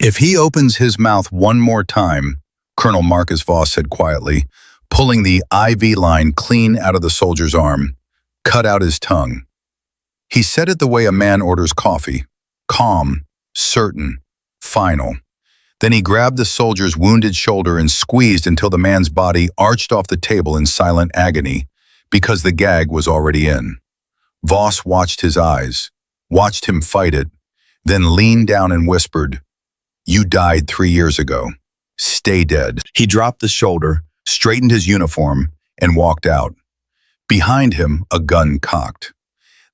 If he opens his mouth one more time, Colonel Marcus Voss said quietly, pulling the IV line clean out of the soldier's arm, cut out his tongue. He said it the way a man orders coffee, calm, certain, final. Then he grabbed the soldier's wounded shoulder and squeezed until the man's body arched off the table in silent agony, because the gag was already in. Voss watched his eyes, watched him fight it, then leaned down and whispered, "You died 3 years ago. Stay dead." He dropped the shoulder, straightened his uniform, and walked out. Behind him, a gun cocked.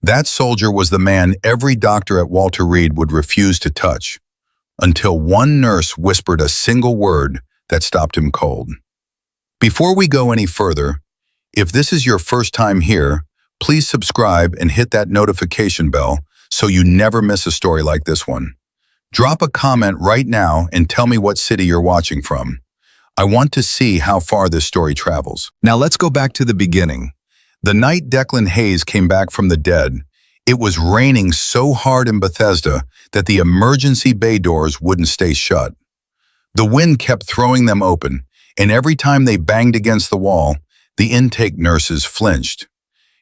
That soldier was the man every doctor at Walter Reed would refuse to touch, until one nurse whispered a single word that stopped him cold. Before we go any further, if this is your first time here, please subscribe and hit that notification bell so you never miss a story like this one. Drop a comment right now and tell me what city you're watching from. I want to see how far this story travels. Now let's go back to the beginning. The night Declan Hayes came back from the dead, it was raining so hard in Bethesda that the emergency bay doors wouldn't stay shut. The wind kept throwing them open, and every time they banged against the wall, the intake nurses flinched.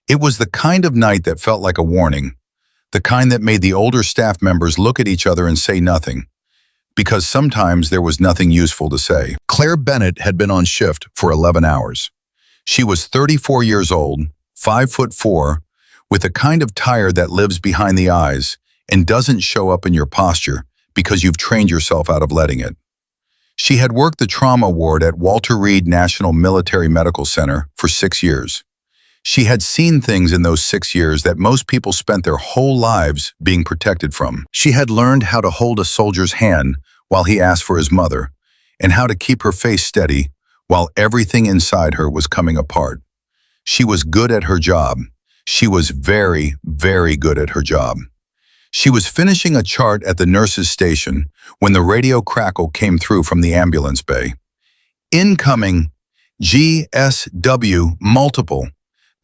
It was the kind of night that felt like a warning, the kind that made the older staff members look at each other and say nothing, because sometimes there was nothing useful to say. Claire Bennett had been on shift for 11 hours. She was 34 years old, 5'4", with a kind of tired that lives behind the eyes and doesn't show up in your posture because you've trained yourself out of letting it. She had worked the trauma ward at Walter Reed National Military Medical Center for 6 years. She had seen things in those 6 years that most people spent their whole lives being protected from. She had learned how to hold a soldier's hand while he asked for his mother, and how to keep her face steady while everything inside her was coming apart. She was good at her job. She was very, very good at her job. She was finishing a chart at the nurse's station when the radio crackle came through from the ambulance bay. Incoming, GSW multiple,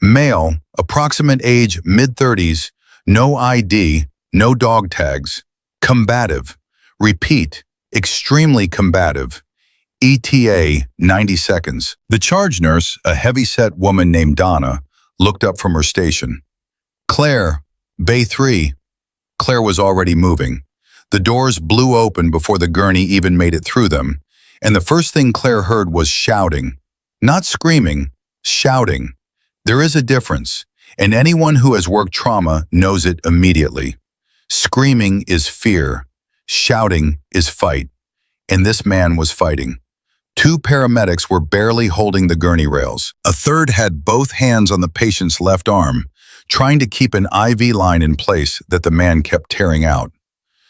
male, approximate age mid-30s, no ID, no dog tags, combative, repeat, extremely combative, ETA 90 seconds. The charge nurse, a heavy-set woman named Donna, looked up from her station. "Claire, Bay 3. Claire was already moving. The doors blew open before the gurney even made it through them, and the first thing Claire heard was shouting. Not screaming, shouting. There is a difference, and anyone who has worked trauma knows it immediately. Screaming is fear. Shouting is fight. And this man was fighting. 2 paramedics were barely holding the gurney rails. A third had both hands on the patient's left arm, trying to keep an IV line in place that the man kept tearing out.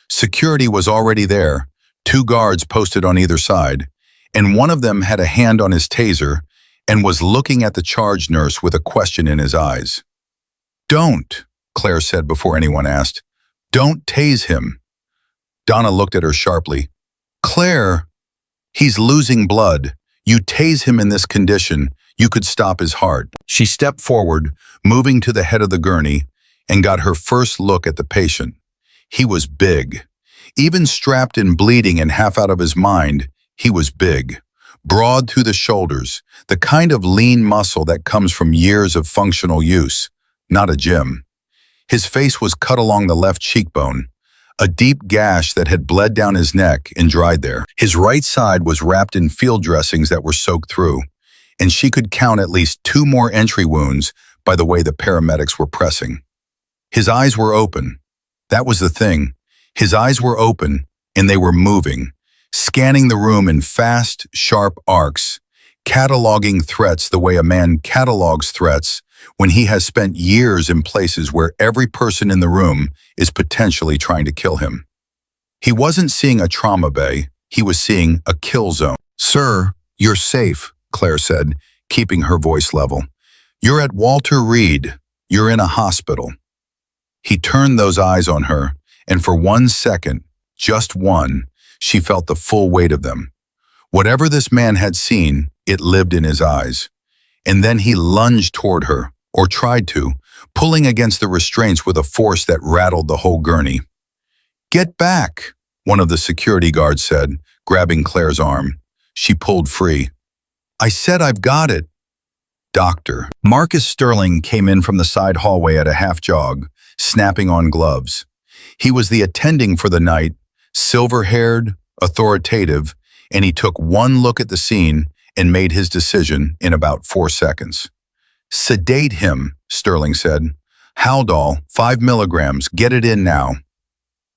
Security was already there, 2 guards posted on either side, and one of them had a hand on his taser and was looking at the charge nurse with a question in his eyes. "Don't," Claire said before anyone asked. "Don't tase him." Donna looked at her sharply. "Claire, he's losing blood. You tase him in this condition, you could stop his heart." She stepped forward, moving to the head of the gurney, and got her first look at the patient. He was big. Even strapped and bleeding and half out of his mind, he was big. Broad through the shoulders, the kind of lean muscle that comes from years of functional use, not a gym. His face was cut along the left cheekbone, a deep gash that had bled down his neck and dried there. His right side was wrapped in field dressings that were soaked through, and she could count at least 2 more entry wounds by the way the paramedics were pressing. His eyes were open. That was the thing. His eyes were open, and they were moving, scanning the room in fast, sharp arcs, cataloging threats the way a man catalogs threats when he has spent years in places where every person in the room is potentially trying to kill him. He wasn't seeing a trauma bay, he was seeing a kill zone. "Sir, you're safe," Claire said, keeping her voice level. "You're at Walter Reed. You're in a hospital." He turned those eyes on her, and for 1 second, just one, she felt the full weight of them. Whatever this man had seen, it lived in his eyes. And then he lunged toward her, or tried to, pulling against the restraints with a force that rattled the whole gurney. "Get back!" one of the security guards said, grabbing Claire's arm. She pulled free. I said I've got it. Doctor. Marcus Sterling came in from the side hallway at a half jog, snapping on gloves. He was the attending for the night, silver-haired, authoritative, and he took one look at the scene and made his decision in about 4 seconds. Sedate him, Sterling said. Haldol, 5 milligrams, get it in now.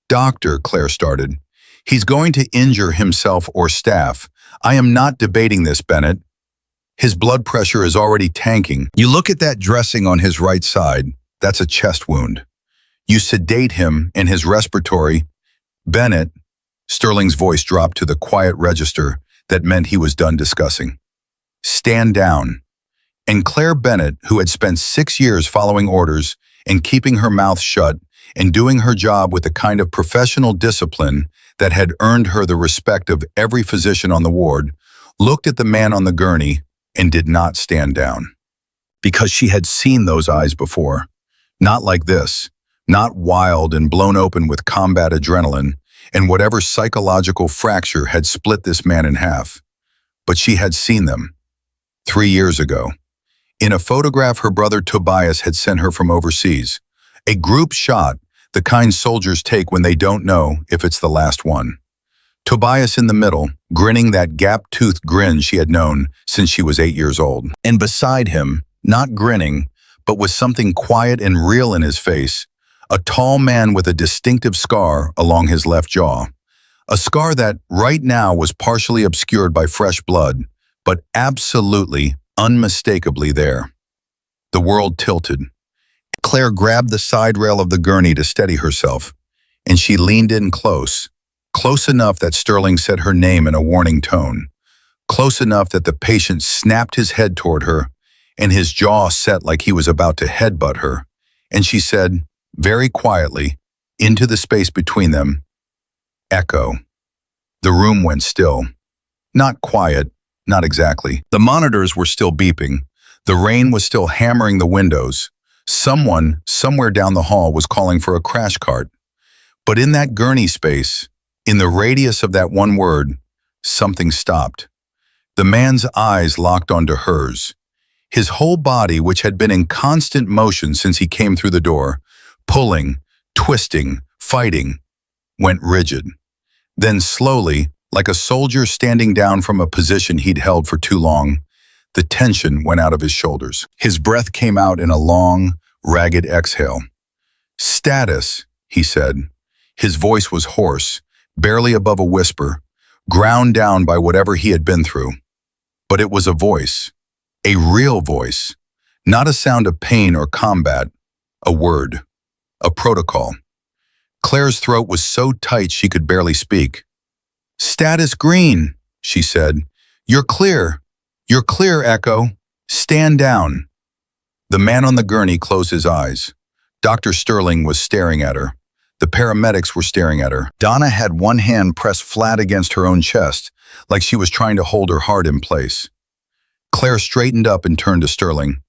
Doctor, Claire started. He's going to injure himself or staff. I am not debating this, Bennett. His blood pressure is already tanking. You look at that dressing on his right side, that's a chest wound. You sedate him and his respiratory. Bennett, Sterling's voice dropped to the quiet register that meant he was done discussing. Stand down. And Claire Bennett, who had spent 6 years following orders and keeping her mouth shut and doing her job with the kind of professional discipline that had earned her the respect of every physician on the ward, looked at the man on the gurney and did not stand down. Because she had seen those eyes before. Not like this, not wild and blown open with combat adrenaline and whatever psychological fracture had split this man in half. But she had seen them 3 years ago. In a photograph her brother Tobias had sent her from overseas. A group shot, the kind soldiers take when they don't know if it's the last one. Tobias in the middle, grinning that gap-toothed grin she had known since she was 8 years old. And beside him, not grinning, but with something quiet and real in his face, a tall man with a distinctive scar along his left jaw. A scar that, right now, was partially obscured by fresh blood, but absolutely, unmistakably there. The world tilted. Claire grabbed the side rail of the gurney to steady herself, and she leaned in close enough that Sterling said her name in a warning tone, close enough that the patient snapped his head toward her, and his jaw set like he was about to headbutt her, and she said, very quietly, into the space between them, echo. The room went still. Not quiet, not exactly. The monitors were still beeping. The rain was still hammering the windows. Someone, somewhere down the hall, was calling for a crash cart. But in that gurney space, in the radius of that one word, something stopped. The man's eyes locked onto hers. His whole body, which had been in constant motion since he came through the door, pulling, twisting, fighting, went rigid. Then slowly, like a soldier standing down from a position he'd held for too long, the tension went out of his shoulders. His breath came out in a long, ragged exhale. Status, he said. His voice was hoarse, barely above a whisper, ground down by whatever he had been through. But it was a voice, a real voice, not a sound of pain or combat, a word, a protocol. Claire's throat was so tight she could barely speak. Status green, she said. You're clear. You're clear, Echo. Stand down. The man on the gurney closed his eyes. Dr. Sterling was staring at her. The paramedics were staring at her. Donna had one hand pressed flat against her own chest, like she was trying to hold her heart in place. Claire straightened up and turned to Sterling.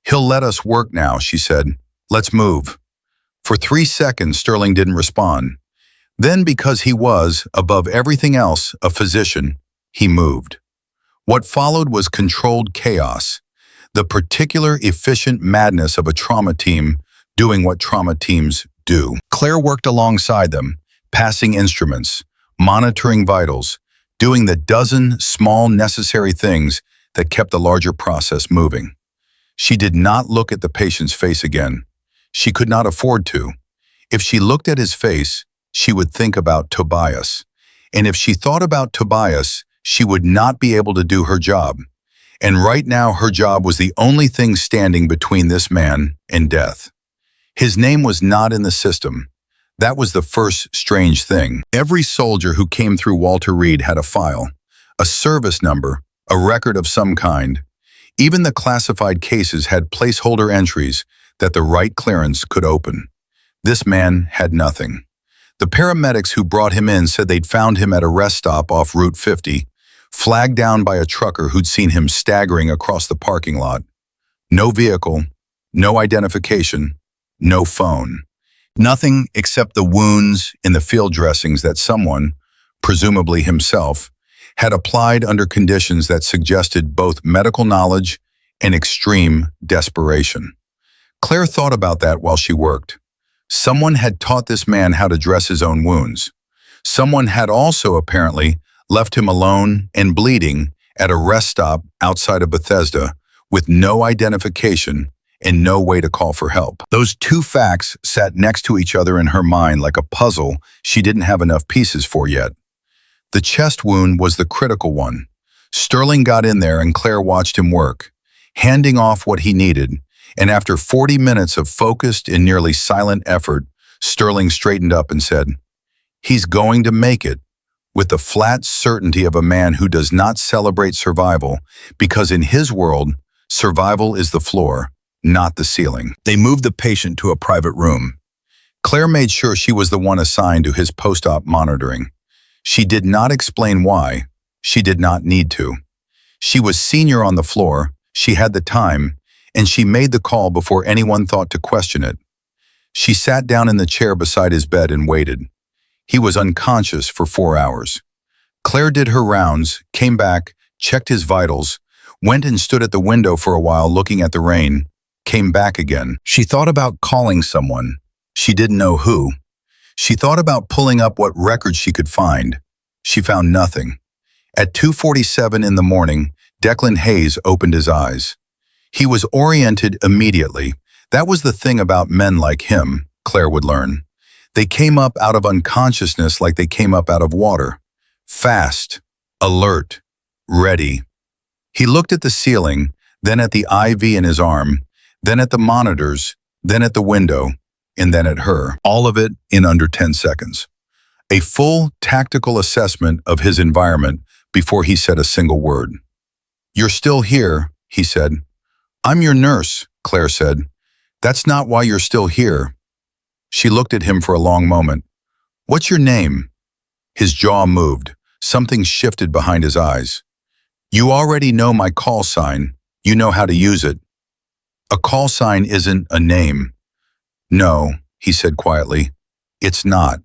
He'll let us work now, she said. Let's move. For 3 seconds, Sterling didn't respond. Then, because he was, above everything else, a physician, he moved. What followed was controlled chaos, the particular efficient madness of a trauma team doing what trauma teams do. Claire worked alongside them, passing instruments, monitoring vitals, doing the dozen small necessary things that kept the larger process moving. She did not look at the patient's face again. She could not afford to. If she looked at his face, she would think about Tobias. And if she thought about Tobias, she would not be able to do her job. And right now, her job was the only thing standing between this man and death. His name was not in the system. That was the first strange thing. Every soldier who came through Walter Reed had a file, a service number, a record of some kind. Even the classified cases had placeholder entries that the right clearance could open. This man had nothing. The paramedics who brought him in said they'd found him at a rest stop off Route 50, flagged down by a trucker who'd seen him staggering across the parking lot. No vehicle, no identification, no phone. Nothing except the wounds in the field dressings that someone, presumably himself, had applied under conditions that suggested both medical knowledge and extreme desperation. Claire thought about that while she worked. Someone had taught this man how to dress his own wounds. Someone had also apparently left him alone and bleeding at a rest stop outside of Bethesda with no identification and no way to call for help. Those two facts sat next to each other in her mind like a puzzle she didn't have enough pieces for yet. The chest wound was the critical one. Sterling got in there and Claire watched him work, handing off what he needed, and after 40 minutes of focused and nearly silent effort, Sterling straightened up and said, "He's going to make it," with the flat certainty of a man who does not celebrate survival, because in his world, survival is the floor, not the ceiling. They moved the patient to a private room. Claire made sure she was the one assigned to his post-op monitoring. She did not explain why. She did not need to. She was senior on the floor, she had the time, and she made the call before anyone thought to question it. She sat down in the chair beside his bed and waited. He was unconscious for 4 hours. Claire did her rounds, came back, checked his vitals, went and stood at the window for a while looking at the rain, came back again. She thought about calling someone. She didn't know who. She thought about pulling up what records she could find. She found nothing. At 2:47 in the morning, Declan Hayes opened his eyes. He was oriented immediately. That was the thing about men like him, Claire would learn. They came up out of unconsciousness like they came up out of water. Fast, alert, ready. He looked at the ceiling, then at the IV in his arm, then at the monitors, then at the window, and then at her. All of it in under 10 seconds. A full tactical assessment of his environment before he said a single word. "You're still here," he said. "I'm your nurse," Claire said. "That's not why you're still here." She looked at him for a long moment. "What's your name?" His jaw moved. Something shifted behind his eyes. "You already know my call sign. You know how to use it." "A call sign isn't a name." "No," he said quietly. "It's not."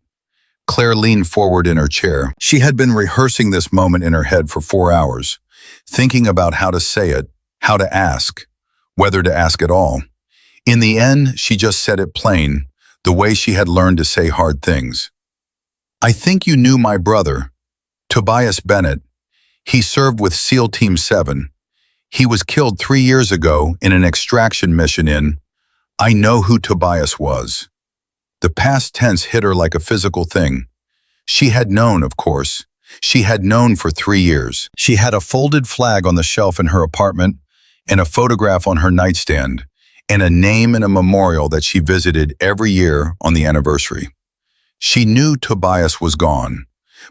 Claire leaned forward in her chair. She had been rehearsing this moment in her head for 4 hours, thinking about how to say it, how to ask, whether to ask at all. In the end, she just said it plain, the way she had learned to say hard things. "I think you knew my brother, Tobias Bennett. He served with SEAL Team 7. He was killed 3 years ago in an extraction mission in. I know who Tobias was." The past tense hit her like a physical thing. She had known, of course. She had known for 3 years. She had a folded flag on the shelf in her apartment, and a photograph on her nightstand, and a name and a memorial that she visited every year on the anniversary. She knew Tobias was gone,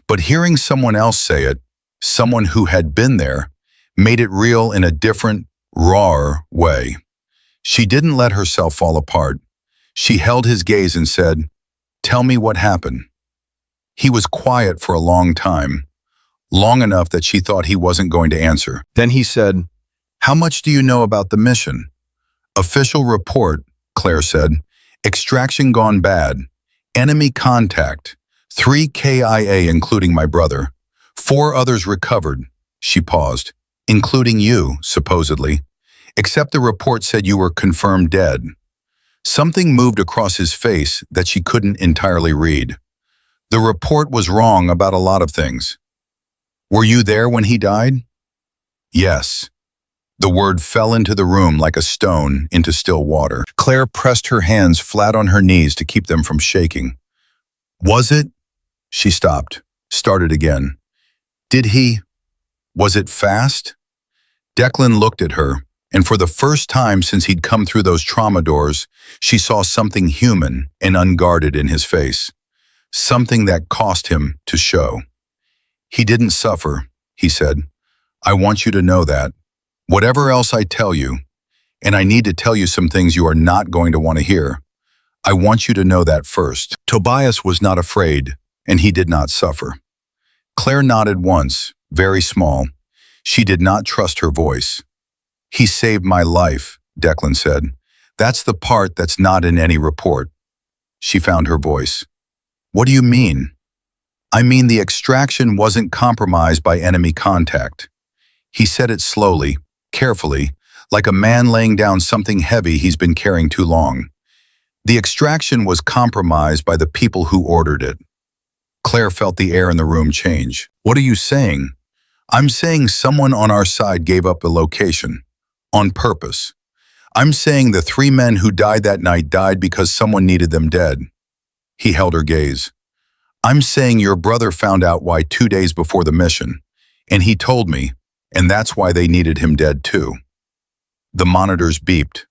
but hearing someone else say it, someone who had been there, made it real in a different, rawer way. She didn't let herself fall apart. She held his gaze and said, "Tell me what happened." He was quiet for a long time, long enough that she thought he wasn't going to answer. Then he said, "How much do you know about the mission?" "Official report," Claire said. "Extraction gone bad. Enemy contact. 3 KIA including my brother. 4 others recovered." She paused. "Including you, supposedly. Except the report said you were confirmed dead." Something moved across his face that she couldn't entirely read. The report was wrong about a lot of things. "Were you there when he died?" "Yes." The word fell into the room like a stone into still water. Claire pressed her hands flat on her knees to keep them from shaking. "Was it?" She stopped, started again. "Did he? Was it fast?" Declan looked at her, and for the first time since he'd come through those trauma doors, she saw something human and unguarded in his face. Something that cost him to show. "He didn't suffer," he said. "I want you to know that. Whatever else I tell you, and I need to tell you some things you are not going to want to hear, I want you to know that first. Tobias was not afraid, and he did not suffer." Claire nodded once, very small. She did not trust her voice. "He saved my life," Declan said. "That's the part that's not in any report." She found her voice. What do you mean? I mean the extraction wasn't compromised by enemy contact. He said it slowly, carefully, like a man laying down something heavy he's been carrying too long. The extraction was compromised by the people who ordered it. Claire felt the air in the room change. What are you saying? I'm saying someone on our side gave up the location. On purpose. I'm saying the 3 men who died that night died because someone needed them dead. He held her gaze. I'm saying your brother found out why 2 days before the mission, and he told me, and that's why they needed him dead too. The monitors beeped.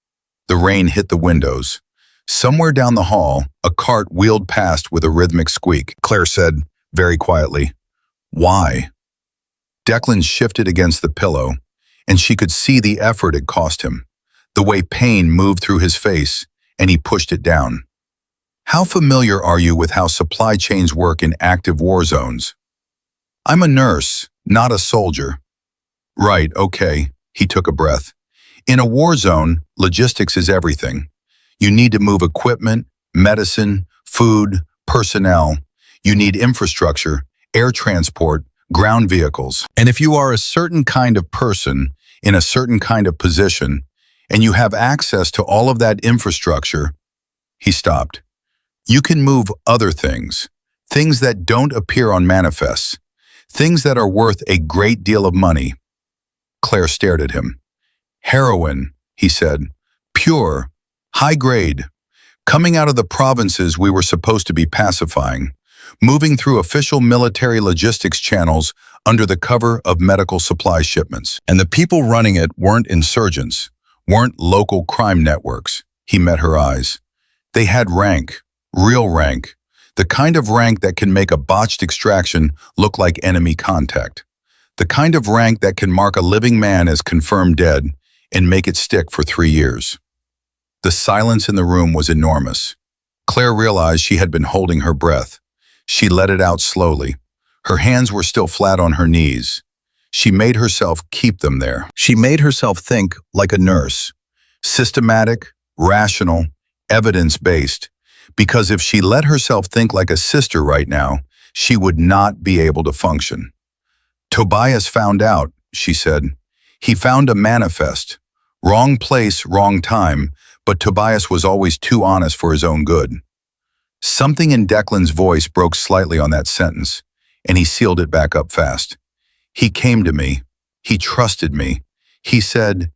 The rain hit the windows. Somewhere down the hall, a cart wheeled past with a rhythmic squeak. Claire said, very quietly, "Why?" Declan shifted against the pillow, and she could see the effort it cost him, the way pain moved through his face, and he pushed it down. How familiar are you with how supply chains work in active war zones? I'm a nurse, not a soldier. Right, okay, he took a breath. In a war zone, logistics is everything. You need to move equipment, medicine, food, personnel. You need infrastructure, air transport, ground vehicles. And if you are a certain kind of person in a certain kind of position, and you have access to all of that infrastructure, he stopped. You can move other things, things that don't appear on manifests, things that are worth a great deal of money. Claire stared at him. Heroin, he said, pure, high grade, coming out of the provinces we were supposed to be pacifying, moving through official military logistics channels under the cover of medical supply shipments. And the people running it weren't insurgents, weren't local crime networks. He met her eyes. They had rank, real rank, the kind of rank that can make a botched extraction look like enemy contact, the kind of rank that can mark a living man as confirmed dead and make it stick for 3 years. The silence in the room was enormous. Claire realized she had been holding her breath. She let it out slowly. Her hands were still flat on her knees. She made herself keep them there. She made herself think like a nurse, systematic, rational, evidence-based, because if she let herself think like a sister right now, she would not be able to function. Tobias found out, she said. He found a manifest. Wrong place, wrong time, but Tobias was always too honest for his own good. Something in Declan's voice broke slightly on that sentence, and he sealed it back up fast. He came to me. He trusted me. He said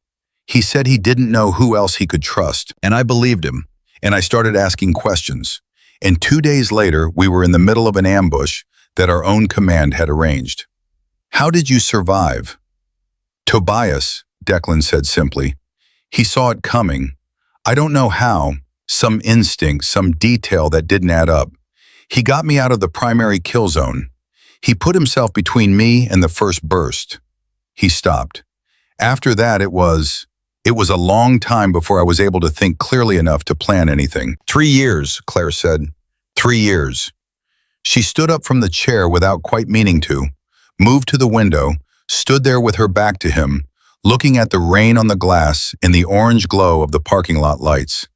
he didn't know who else he could trust, and I believed him, and I started asking questions. And 2 days later, we were in the middle of an ambush that our own command had arranged. How did you survive? Tobias, Declan said simply. He saw it coming. I don't know how, some instinct, some detail that didn't add up. He got me out of the primary kill zone. He put himself between me and the first burst. He stopped. After that, it was a long time before I was able to think clearly enough to plan anything. 3 years, Claire said. 3 years. She stood up from the chair without quite meaning to, moved to the window, stood there with her back to him, looking at the rain on the glass and the orange glow of the parking lot lights.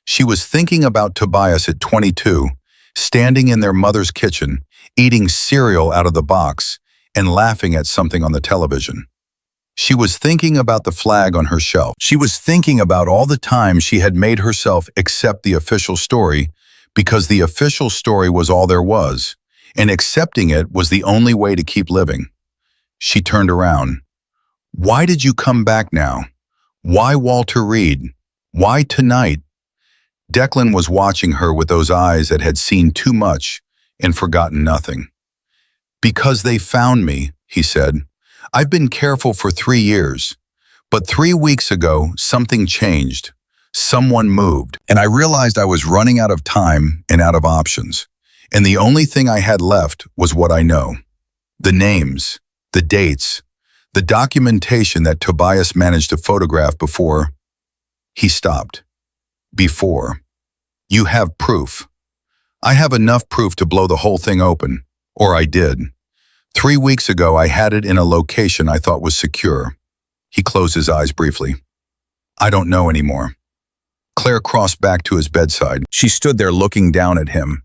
She was thinking about Tobias at 22, standing in their mother's kitchen, eating cereal out of the box and laughing at something on the television. She was thinking about the flag on her shelf. She was thinking about all the time she had made herself accept the official story because the official story was all there was, and accepting it was the only way to keep living. She turned around. Why did you come back now? Why Walter Reed? Why tonight? Declan was watching her with those eyes that had seen too much and forgotten nothing. Because they found me, he said. I've been careful for 3 years, but 3 weeks ago, something changed. Someone moved, and I realized I was running out of time and out of options. And the only thing I had left was what I know. The names, the dates, the documentation that Tobias managed to photograph before. He stopped. Before. You have proof. I have enough proof to blow the whole thing open, or I did. 3 weeks ago, I had it in a location I thought was secure. He closed his eyes briefly. I don't know anymore. Claire crossed back to his bedside. She stood there looking down at him,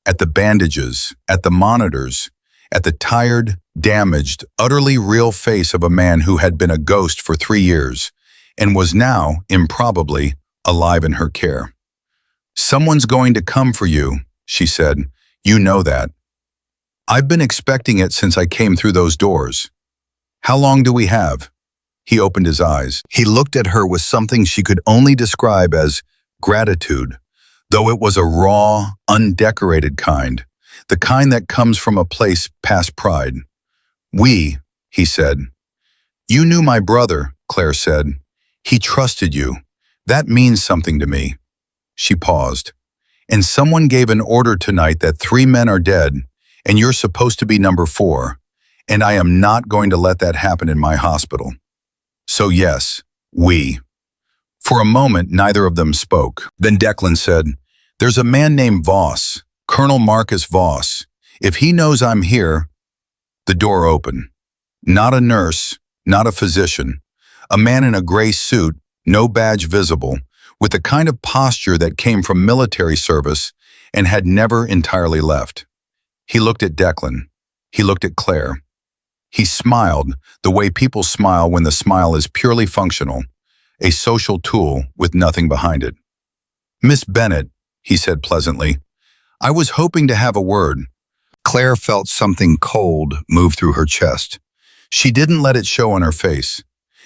at the bandages, at the monitors, at the tired, damaged, utterly real face of a man who had been a ghost for 3 years and was now, improbably, alive in her care. "Someone's going to come for you," she said. "You know that. I've been expecting it since I came through those doors. How long do we have?" He opened his eyes. He looked at her with something she could only describe as gratitude, though it was a raw, undecorated kind, the kind that comes from a place past pride. "We," he said. "You knew my brother," Claire said. "He trusted you. That means something to me." She paused. "And someone gave an order tonight that 3 men are dead, and you're supposed to be number 4, and I am not going to let that happen in my hospital. So yes, we." For a moment, neither of them spoke. Then Declan said, "There's a man named Voss, Colonel Marcus Voss. If he knows I'm here..." The door opened. Not a nurse, not a physician. A man in a gray suit, no badge visible, with the kind of posture that came from military service and had never entirely left. He looked at Declan. He looked at Claire. He smiled, the way people smile when the smile is purely functional, a social tool with nothing behind it. "Miss Bennett," he said pleasantly, "I was hoping to have a word." Claire felt something cold move through her chest. She didn't let it show on her face.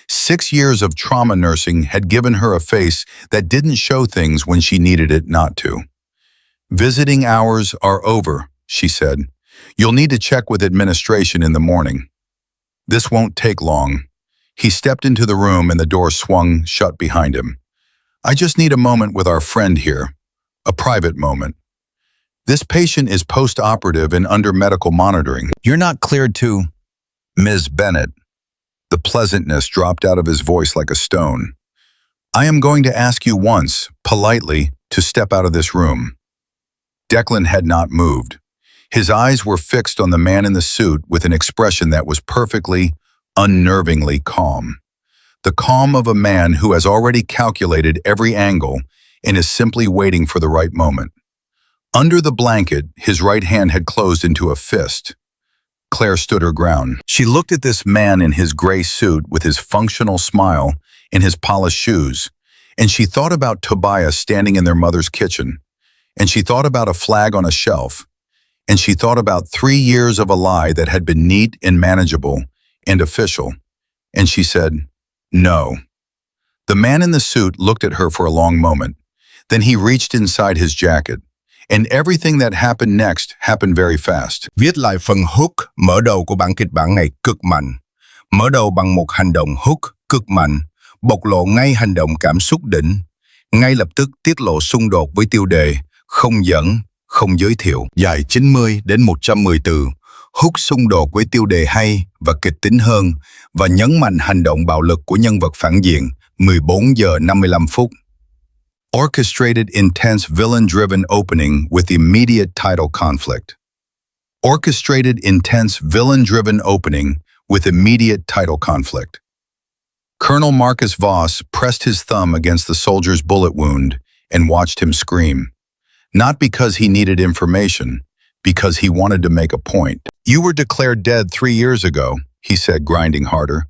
6 years of trauma nursing had given her a face that didn't show things when she needed it not to. "Visiting hours are over," she said. "You'll need to check with administration in the morning." "This won't take long." He stepped into the room and the door swung shut behind him. "I just need a moment with our friend here. A private moment. This patient is post-operative and under medical monitoring. You're not cleared to..." "Ms. Bennett." The pleasantness dropped out of his voice like a stone. "I am going to ask you once, politely, to step out of this room." Declan had not moved. His eyes were fixed on the man in the suit with an expression that was perfectly, unnervingly calm. The calm of a man who has already calculated every angle and is simply waiting for the right moment. Under the blanket, his right hand had closed into a fist. Claire stood her ground. She looked at this man in his gray suit with his functional smile and his polished shoes, and she thought about Tobias standing in their mother's kitchen, and she thought about a flag on a shelf, and she thought about 3 years of a lie that had been neat and manageable and official, and she said, "No." The man in the suit looked at her for a long moment. Then he reached inside his jacket, and everything that happened next happened very fast. Viết lại phần hook mở đầu của bản kịch bản này cực mạnh. Mở đầu bằng một hành động hook cực mạnh, bộc lộ ngay hành động cảm xúc đỉnh. Ngay lập tức tiết lộ xung đột với tiêu đề, không dẫn, không giới thiệu. Dài 90 đến 110 từ, hook xung đột với tiêu đề hay và kịch tính hơn và nhấn mạnh hành động bạo lực của nhân vật phản diện, 14 giờ 55 phút. Orchestrated intense villain-driven opening with immediate title conflict. Orchestrated intense villain-driven opening with immediate title conflict. Colonel Marcus Voss pressed his thumb against the soldier's bullet wound and watched him scream. Not because he needed information, because he wanted to make a point. "You were declared dead 3 years ago," he said, grinding harder,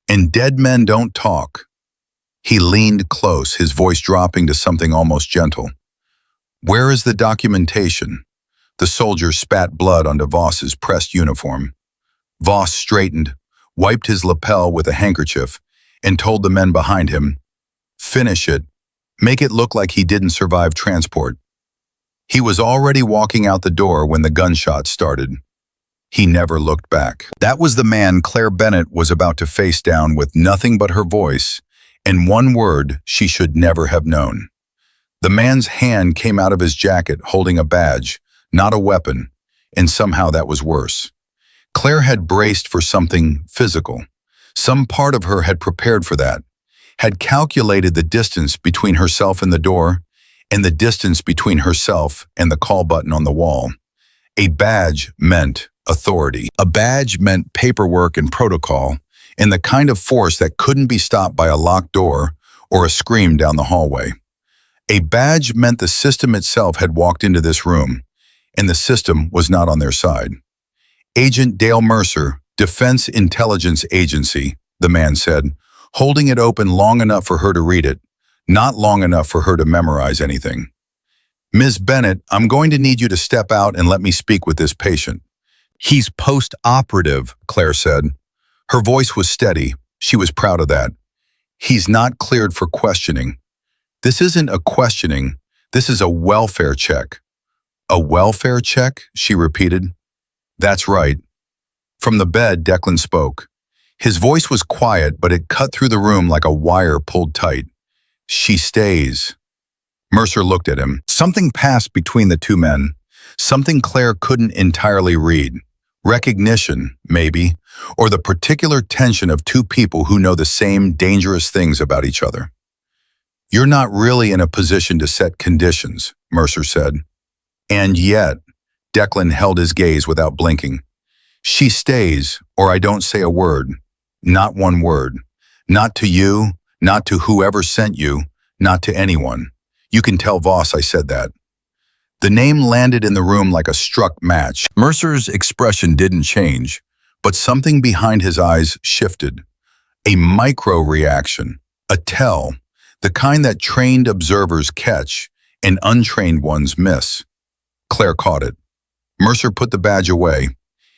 "and dead men don't talk." He leaned close, his voice dropping to something almost gentle. "Where is the documentation?" The soldier spat blood onto Voss's pressed uniform. Voss straightened, wiped his lapel with a handkerchief, and told the men behind him, "Finish it. Make it look like he didn't survive transport." He was already walking out the door when the gunshots started. He never looked back. That was the man Claire Bennett was about to face down with nothing but her voice, and one word she should never have known. The man's hand came out of his jacket holding a badge, not a weapon, and somehow that was worse. Claire had braced for something physical. Some part of her had prepared for that, had calculated the distance between herself and the door, and the distance between herself and the call button on the wall. A badge meant authority. A badge meant paperwork and protocol, and the kind of force that couldn't be stopped by a locked door or a scream down the hallway. A badge meant the system itself had walked into this room, and the system was not on their side. Agent Dale Mercer, Defense Intelligence Agency, the man said, holding it open long enough for her to read it, not long enough for her to memorize anything. Ms. Bennett, I'm going to need you to step out and let me speak with this patient. He's post-operative, Claire said. Her voice was steady. She was proud of that. He's not cleared for questioning. This isn't a questioning. This is a welfare check. A welfare check? She repeated. That's right. From the bed, Declan spoke. His voice was quiet, but it cut through the room like a wire pulled tight. She stays. Mercer looked at him. Something passed between the two men. Something Claire couldn't entirely read. Recognition, maybe, or the particular tension of two people who know the same dangerous things about each other. You're not really in a position to set conditions, Mercer said. And yet, Declan held his gaze without blinking. She stays, or I don't say a word. Not one word. Not to you, not to whoever sent you, not to anyone. You can tell Voss I said that. The name landed in the room like a struck match. Mercer's expression didn't change, but something behind his eyes shifted. A micro-reaction, a tell, the kind that trained observers catch and untrained ones miss. Claire caught it. Mercer put the badge away.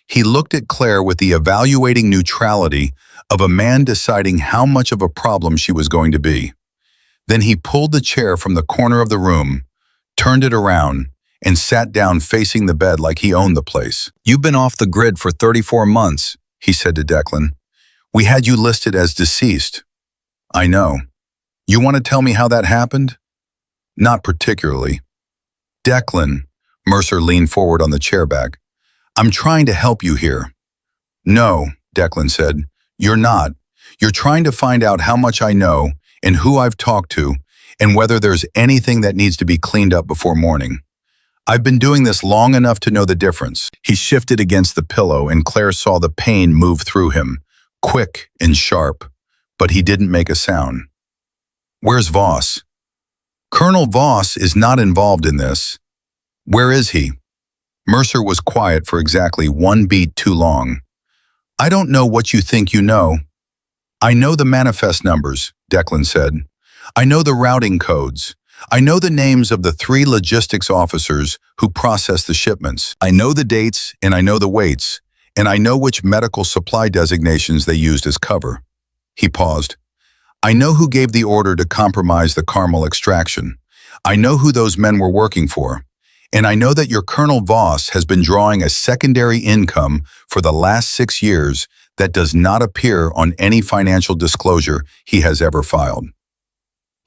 He looked at Claire with the evaluating neutrality of a man deciding how much of a problem she was going to be. Then he pulled the chair from the corner of the room, turned it around, and sat down facing the bed like he owned the place. You've been off the grid for 34 months, he said to Declan. We had you listed as deceased. I know. You want to tell me how that happened? Not particularly. Declan, Mercer leaned forward on the chair back. I'm trying to help you here. No, Declan said. You're not. You're trying to find out how much I know and who I've talked to and whether there's anything that needs to be cleaned up before morning. I've been doing this long enough to know the difference. He shifted against the pillow and Claire saw the pain move through him, quick and sharp, but he didn't make a sound. Where's Voss? Colonel Voss is not involved in this. Where is he? Mercer was quiet for exactly one beat too long. I don't know what you think you know. I know the manifest numbers, Declan said. I know the routing codes. I know the names of the 3 logistics officers who process the shipments. I know the dates and I know the weights, and I know which medical supply designations they used as cover. He paused. I know who gave the order to compromise the Carmel extraction. I know who those men were working for. And I know that your Colonel Voss has been drawing a secondary income for the last 6 years that does not appear on any financial disclosure he has ever filed.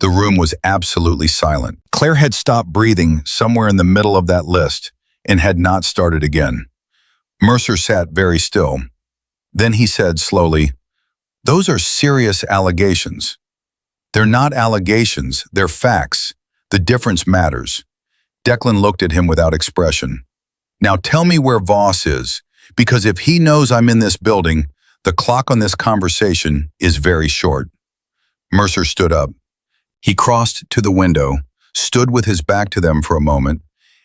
The room was absolutely silent. Claire had stopped breathing somewhere in the middle of that list and had not started again. Mercer sat very still. Then he said slowly, "Those are serious allegations. They're not allegations, they're facts. The difference matters." Declan looked at him without expression. "Now tell me where Voss is, because if he knows I'm in this building, the clock on this conversation is very short." Mercer stood up. He crossed to the window, stood with his back to them for a moment,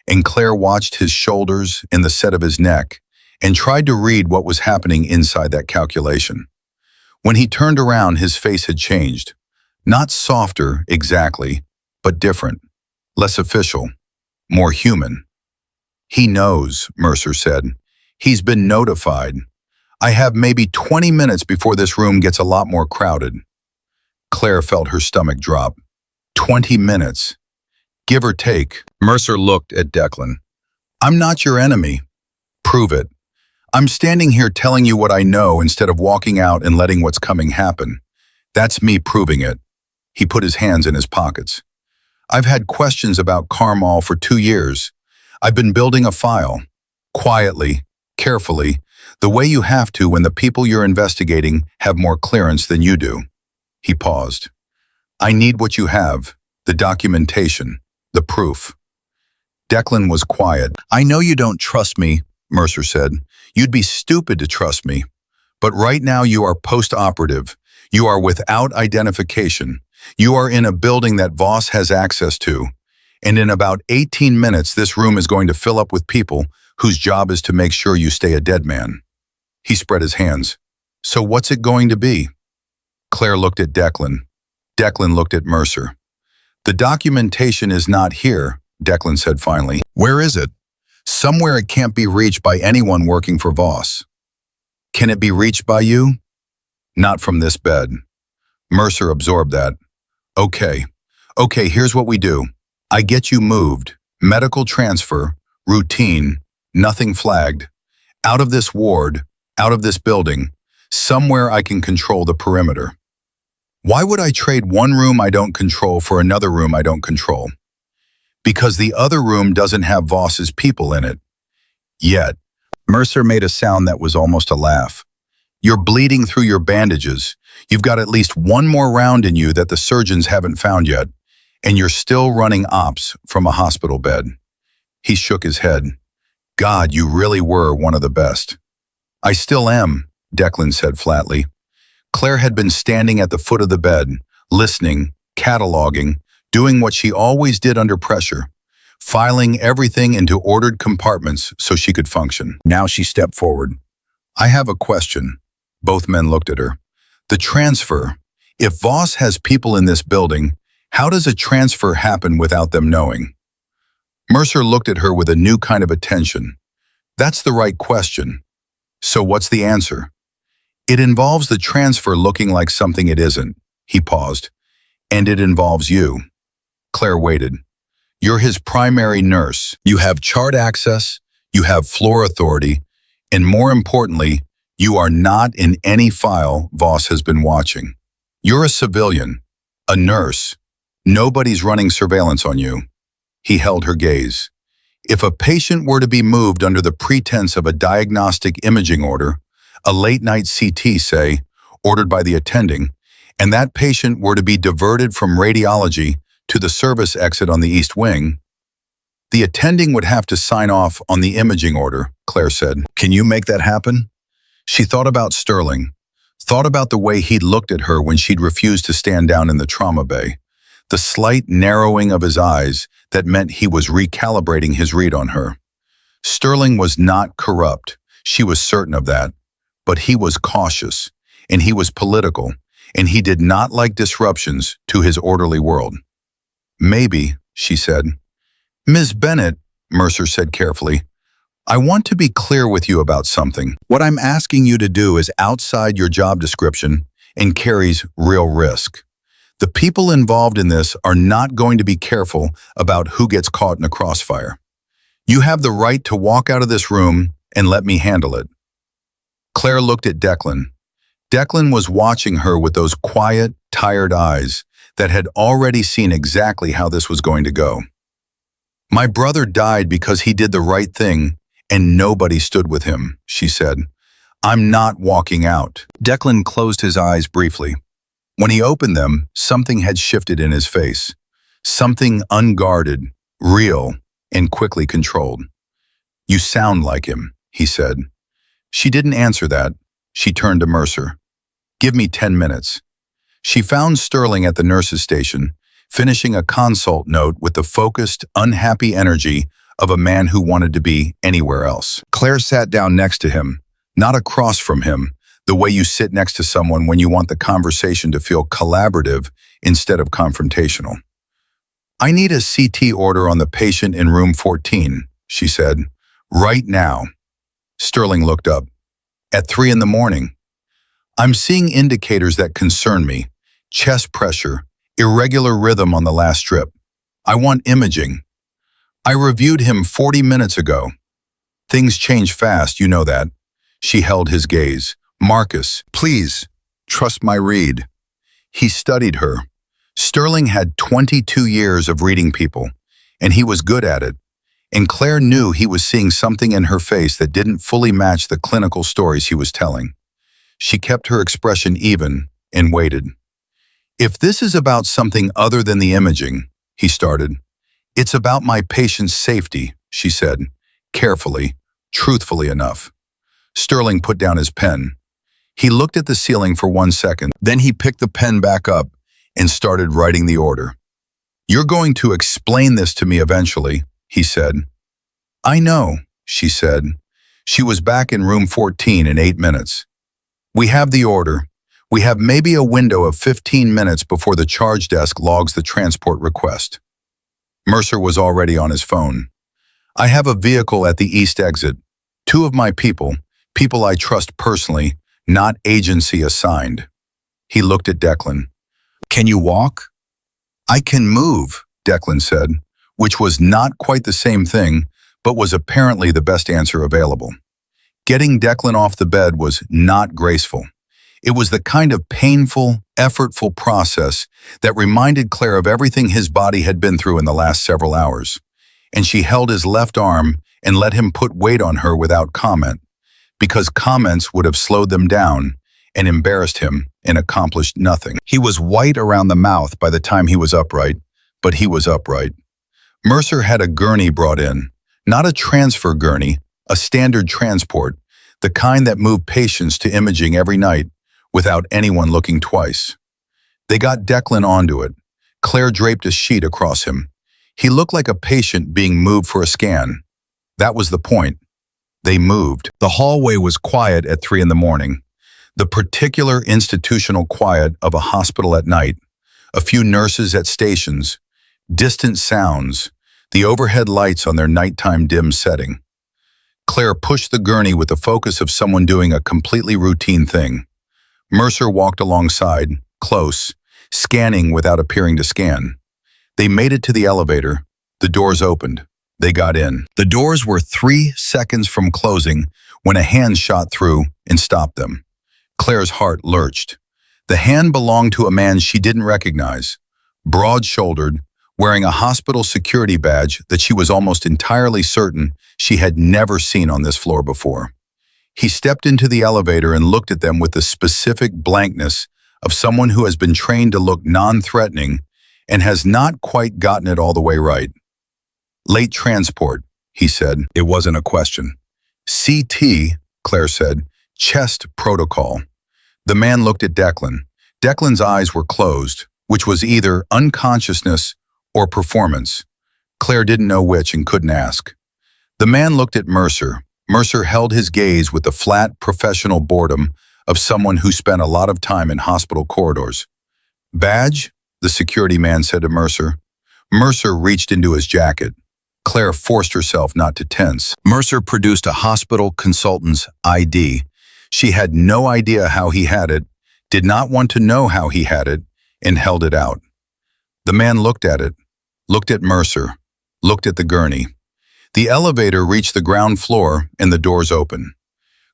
and Claire watched his shoulders and the set of his neck and tried to read what was happening inside that calculation. When he turned around, his face had changed. Not softer, exactly, but different. Less official. More human. "He knows," Mercer said. "He's been notified. I have maybe 20 minutes before this room gets a lot more crowded." Claire felt her stomach drop. 20 minutes. Give or take. Mercer looked at Declan. "I'm not your enemy. Prove it. I'm standing here telling you what I know instead of walking out and letting what's coming happen. That's me proving it." He put his hands in his pockets. "I've had questions about Carmel for 2 years. I've been building a file. Quietly, carefully, the way you have to when the people you're investigating have more clearance than you do." He paused. "I need what you have, the documentation, the proof." Declan was quiet. "I know you don't trust me," Mercer said. "You'd be stupid to trust me. But right now you are post-operative. You are without identification. You are in a building that Voss has access to, and in about 18 minutes this room is going to fill up with people whose job is to make sure you stay a dead man. He spread his hands. So what's it going to be? Claire looked at Declan. Declan looked at Mercer. The documentation is not here, Declan said finally. Where is it? Somewhere it can't be reached by anyone working for Voss. Can it be reached by you? Not from this bed. Mercer absorbed that. Okay, here's what we do. I get you moved, medical transfer, routine, nothing flagged, out of this ward, out of this building, somewhere I can control the perimeter. Why would I trade one room I don't control for another room I don't control? Because the other room doesn't have Voss's people in it. Yet. Mercer made a sound that was almost a laugh. You're bleeding through your bandages. You've got at least one more round in you that the surgeons haven't found yet, and you're still running ops from a hospital bed. He shook his head. God, you really were one of the best. I still am, Declan said flatly. Claire had been standing at the foot of the bed, listening, cataloging, doing what she always did under pressure, filing everything into ordered compartments so she could function. Now she stepped forward. I have a question. Both men looked at her. The transfer. If Voss has people in this building, how does a transfer happen without them knowing? Mercer looked at her with a new kind of attention. That's the right question. So what's the answer? It involves the transfer looking like something it isn't. He paused. And it involves you. Claire waited. You're his primary nurse. You have chart access, you have floor authority, and more importantly, you are not in any file Voss has been watching. You're a civilian, a nurse. Nobody's running surveillance on you. He held her gaze. If a patient were to be moved under the pretense of a diagnostic imaging order, a late-night CT, say, ordered by the attending, and that patient were to be diverted from radiology to the service exit on the east wing, the attending would have to sign off on the imaging order, Claire said. Can you make that happen? She thought about Sterling, thought about the way he'd looked at her when she'd refused to stand down in the trauma bay, the slight narrowing of his eyes that meant he was recalibrating his read on her. Sterling was not corrupt, she was certain of that, but he was cautious, and he was political, and he did not like disruptions to his orderly world. Maybe, she said. Ms. Bennett, Mercer said carefully, I want to be clear with you about something. What I'm asking you to do is outside your job description and carries real risk. The people involved in this are not going to be careful about who gets caught in a crossfire. You have the right to walk out of this room and let me handle it. Claire looked at Declan. Declan was watching her with those quiet, tired eyes that had already seen exactly how this was going to go. My brother died because he did the right thing and nobody stood with him, she said. I'm not walking out. Declan closed his eyes briefly. When he opened them, something had shifted in his face. Something unguarded, real, and quickly controlled. You sound like him, he said. She didn't answer that. She turned to Mercer. Give me 10 minutes. She found Sterling at the nurse's station, finishing a consult note with the focused, unhappy energy of a man who wanted to be anywhere else. Claire sat down next to him, not across from him, the way you sit next to someone when you want the conversation to feel collaborative instead of confrontational. I need a CT order on the patient in room 14, she said. Right now. Sterling looked up. At 3 in the morning. I'm seeing indicators that concern me. Chest pressure, irregular rhythm on the last strip. I want imaging. I reviewed him 40 minutes ago. Things change fast, you know that. She held his gaze. Marcus, please, trust my read. He studied her. Sterling had 22 years of reading people, and he was good at it. And Claire knew he was seeing something in her face that didn't fully match the clinical stories he was telling. She kept her expression even and waited. If this is about something other than the imaging, he started. It's about my patient's safety, she said, carefully, truthfully enough. Sterling put down his pen. He looked at the ceiling for 1 second. Then he picked the pen back up and started writing the order. "You're going to explain this to me eventually," he said. "I know," she said. She was back in room 14 in 8 minutes. "We have the order. We have maybe a window of 15 minutes before the charge desk logs the transport request." Mercer was already on his phone. "I have a vehicle at the east exit. 2 of my people I trust personally, not agency assigned." He looked at Declan. "Can you walk?" "I can move," Declan said, which was not quite the same thing, but was apparently the best answer available. Getting Declan off the bed was not graceful. It was the kind of painful, effortful process that reminded Claire of everything his body had been through in the last several hours. And she held his left arm and let him put weight on her without comment, because comments would have slowed them down and embarrassed him and accomplished nothing. He was white around the mouth by the time he was upright, but he was upright. Mercer had a gurney brought in, not a transfer gurney, a standard transport, the kind that moved patients to imaging every night without anyone looking twice. They got Declan onto it. Claire draped a sheet across him. He looked like a patient being moved for a scan. That was the point. They moved. The hallway was quiet at 3 in the morning. The particular institutional quiet of a hospital at night. A few nurses at stations. Distant sounds. The overhead lights on their nighttime dim setting. Claire pushed the gurney with the focus of someone doing a completely routine thing. Mercer walked alongside, close, scanning without appearing to scan. They made it to the elevator. The doors opened. They got in. The doors were 3 seconds from closing when a hand shot through and stopped them. Claire's heart lurched. The hand belonged to a man she didn't recognize, broad-shouldered, wearing a hospital security badge that she was almost entirely certain she had never seen on this floor before. He stepped into the elevator and looked at them with the specific blankness of someone who has been trained to look non-threatening and has not quite gotten it all the way right. "Late transport," he said. It wasn't a question. "CT," Claire said. "Chest protocol." The man looked at Declan. Declan's eyes were closed, which was either unconsciousness or performance. Claire didn't know which and couldn't ask. The man looked at Mercer. Mercer held his gaze with the flat, professional boredom of someone who spent a lot of time in hospital corridors. "Badge?" the security man said to Mercer. Mercer reached into his jacket. Claire forced herself not to tense. Mercer produced a hospital consultant's ID. She had no idea how he had it, did not want to know how he had it, and held it out. The man looked at it, looked at Mercer, looked at the gurney. The elevator reached the ground floor and the doors opened.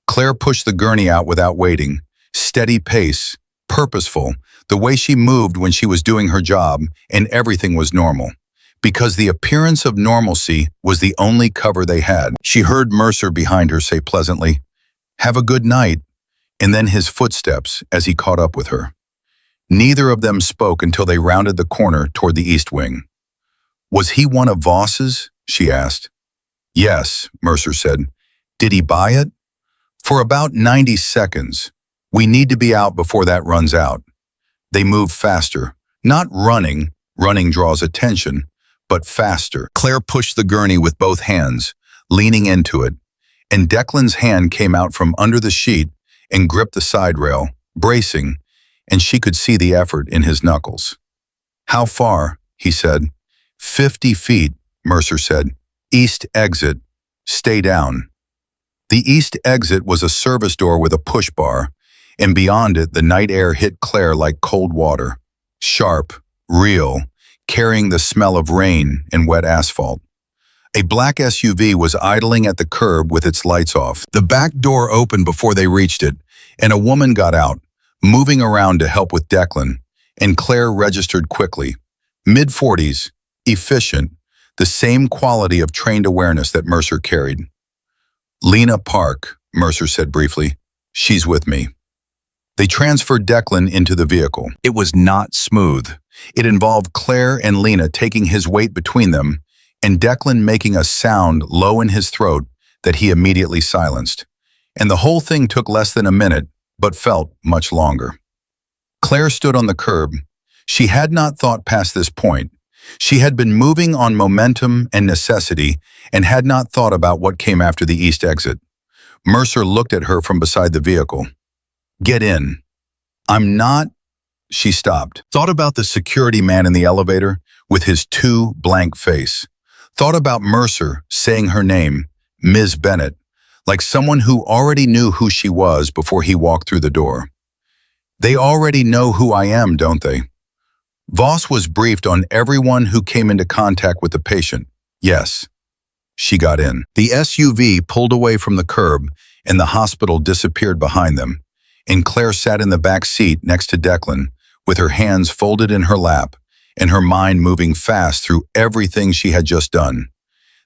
Claire pushed the gurney out without waiting, steady pace, purposeful, the way she moved when she was doing her job, and everything was normal. Because the appearance of normalcy was the only cover they had. She heard Mercer behind her say pleasantly, "Have a good night," and then his footsteps as he caught up with her. Neither of them spoke until they rounded the corner toward the east wing. "Was he one of Voss's?" she asked. "Yes," Mercer said. "Did he buy it?" "For about 90 seconds. We need to be out before that runs out." They moved faster, not running. Running draws attention, but faster. Claire pushed the gurney with both hands, leaning into it, and Declan's hand came out from under the sheet and gripped the side rail, bracing, and she could see the effort in his knuckles. "How far?" he said. 50 feet, Mercer said. "East exit. Stay down." The east exit was a service door with a push bar, and beyond it the night air hit Claire like cold water. Sharp, real, carrying the smell of rain and wet asphalt. A black SUV was idling at the curb with its lights off. The back door opened before they reached it, and a woman got out, moving around to help with Declan, and Claire registered quickly. Mid-40s, efficient, the same quality of trained awareness that Mercer carried. "Lena Park," Mercer said briefly. "She's with me." They transferred Declan into the vehicle. It was not smooth. It involved Claire and Lena taking his weight between them, and Declan making a sound low in his throat that he immediately silenced. And the whole thing took less than a minute, but felt much longer. Claire stood on the curb. She had not thought past this point. She had been moving on momentum and necessity and had not thought about what came after the east exit. Mercer looked at her from beside the vehicle. "Get in." "I'm not." She stopped. Thought about the security man in the elevator with his too blank face. Thought about Mercer saying her name, Ms. Bennett, like someone who already knew who she was before he walked through the door. "They already know who I am, don't they?" Voss was briefed on everyone who came into contact with the patient. Yes. She got in. The SUV pulled away from the curb and the hospital disappeared behind them, and Claire sat in the back seat next to Declan with her hands folded in her lap and her mind moving fast through everything she had just done.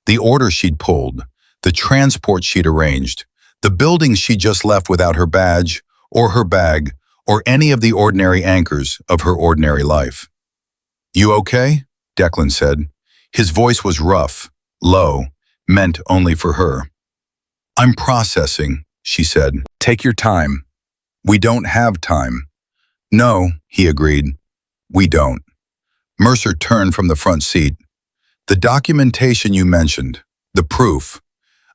The order she'd pulled, the transport she'd arranged, the building she'd just left without her badge or her bag or any of the ordinary anchors of her ordinary life. "You okay?" Declan said. His voice was rough, low, meant only for her. "I'm processing," she said. "Take your time." "We don't have time." "No," he agreed. "We don't." Mercer turned from the front seat. "The documentation you mentioned, the proof,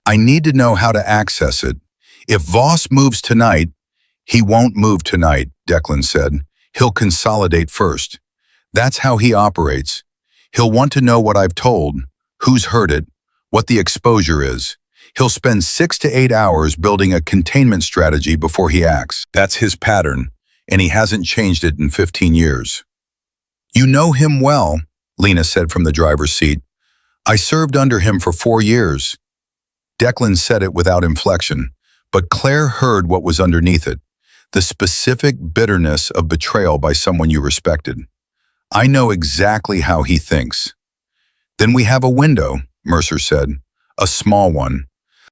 I need to know how to access it. If Voss moves tonight—" "He won't move tonight," Declan said. "He'll consolidate first. That's how he operates. He'll want to know what I've told, who's heard it, what the exposure is. He'll spend 6 to 8 hours building a containment strategy before he acts. That's his pattern, and he hasn't changed it in 15 years. "You know him well," Lena said from the driver's seat. "I served under him for 4 years." Declan said it without inflection, but Claire heard what was underneath it, the specific bitterness of betrayal by someone you respected. "I know exactly how he thinks." "Then we have a window," Mercer said. "A small one."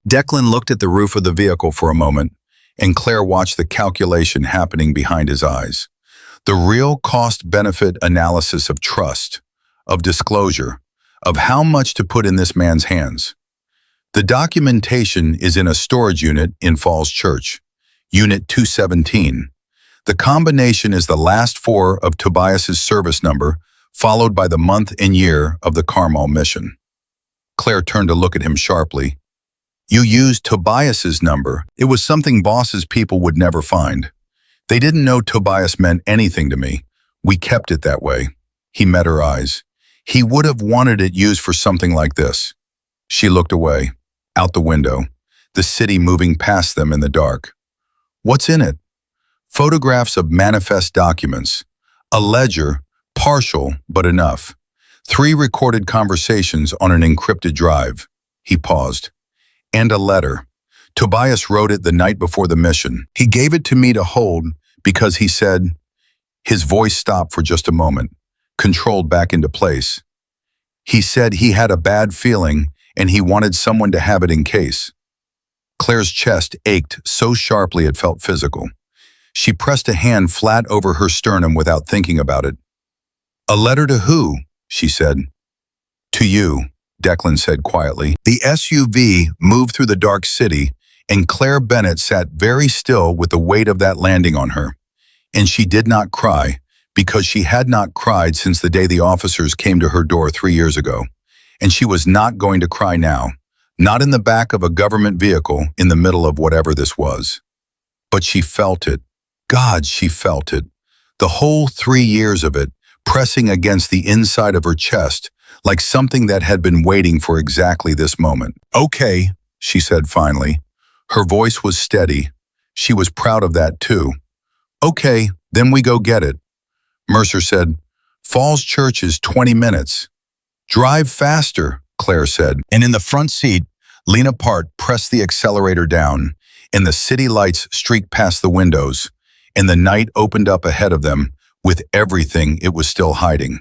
Declan looked at the roof of the vehicle for a moment, and Claire watched the calculation happening behind his eyes. The real cost-benefit analysis of trust, of disclosure, of how much to put in this man's hands. The documentation is in a storage unit in Falls Church, Unit 217. The combination is the last 4 of Tobias's service number, followed by the month and year of the Carmel mission. Claire turned to look at him sharply. "You used Tobias's number. It was something Voss's people would never find. They didn't know Tobias meant anything to me. We kept it that way." He met her eyes. "He would have wanted it used for something like this." She looked away, out the window, the city moving past them in the dark. "What's in it?" "Photographs of manifest documents. A ledger, partial but enough. 3 recorded conversations on an encrypted drive." He paused. "And a letter. Tobias wrote it the night before the mission. He gave it to me to hold because he said—" His voice stopped for just a moment, controlled back into place. "He said he had a bad feeling and he wanted someone to have it in case." Claire's chest ached so sharply it felt physical. She pressed a hand flat over her sternum without thinking about it. "A letter to who?" she said. "To you," Declan said quietly. The SUV moved through the dark city, and Claire Bennett sat very still with the weight of that landing on her. And she did not cry, because she had not cried since the day the officers came to her door 3 years ago. And she was not going to cry now, not in the back of a government vehicle in the middle of whatever this was. But she felt it. God, she felt it. The whole 3 years of it, pressing against the inside of her chest, like something that had been waiting for exactly this moment. "Okay," she said finally. Her voice was steady. She was proud of that too. "Okay, then we go get it." Mercer said, "Falls Church is 20 minutes. "Drive faster," Claire said. And in the front seat, Lena Part pressed the accelerator down, and the city lights streaked past the windows, and the night opened up ahead of them with everything it was still hiding.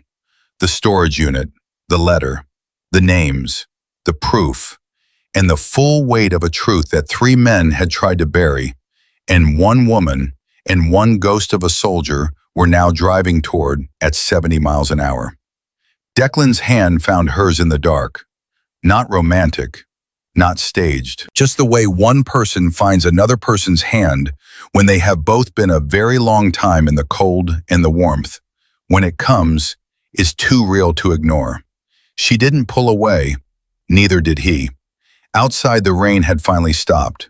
The storage unit, the letter, the names, the proof, and the full weight of a truth that 3 men had tried to bury, and 1 woman and 1 ghost of a soldier were now driving toward at 70 miles an hour. Declan's hand found hers in the dark. Not romantic, not staged. Just the way one person finds another person's hand when they have both been a very long time in the cold and the warmth, when it comes, is too real to ignore. She didn't pull away, neither did he. Outside, the rain had finally stopped.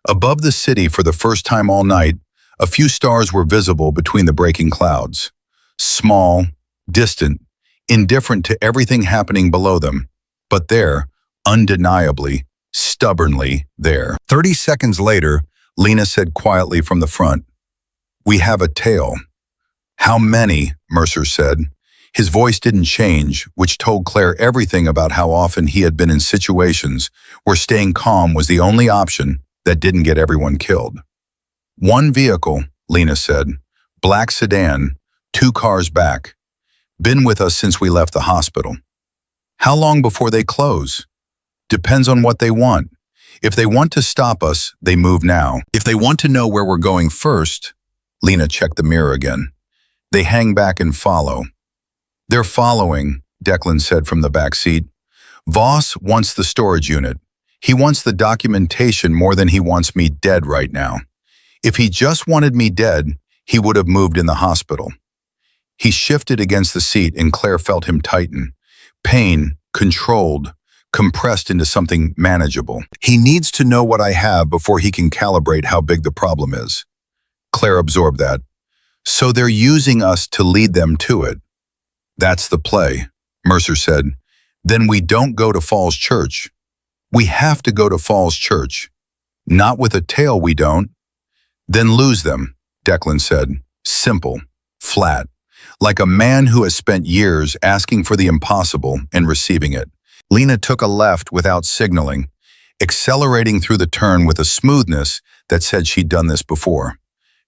Above the city, for the first time all night, a few stars were visible between the breaking clouds. Small, distant, indifferent to everything happening below them, but there, undeniably, stubbornly there. 30 seconds later, Lena said quietly from the front, "We have a tail." "How many?" Mercer said. His voice didn't change, which told Claire everything about how often he had been in situations where staying calm was the only option that didn't get everyone killed. "One vehicle," Lena said. "Black sedan, 2 cars back. Been with us since we left the hospital." "How long before they close?" "Depends on what they want. If they want to stop us, they move now. If they want to know where we're going first," Lena checked the mirror again, "they hang back and follow." "They're following," Declan said from the back seat. "Voss wants the storage unit. He wants the documentation more than he wants me dead right now. If he just wanted me dead, he would have moved in the hospital." He shifted against the seat and Claire felt him tighten. Pain, controlled, compressed into something manageable. "He needs to know what I have before he can calibrate how big the problem is." Claire absorbed that. "So they're using us to lead them to it." "That's the play," Mercer said. "Then we don't go to Falls Church." "We have to go to Falls Church." "Not with a tail, we don't." "Then lose them," Declan said. Simple, flat, like a man who has spent years asking for the impossible and receiving it. Lena took a left without signaling, accelerating through the turn with a smoothness that said she'd done this before.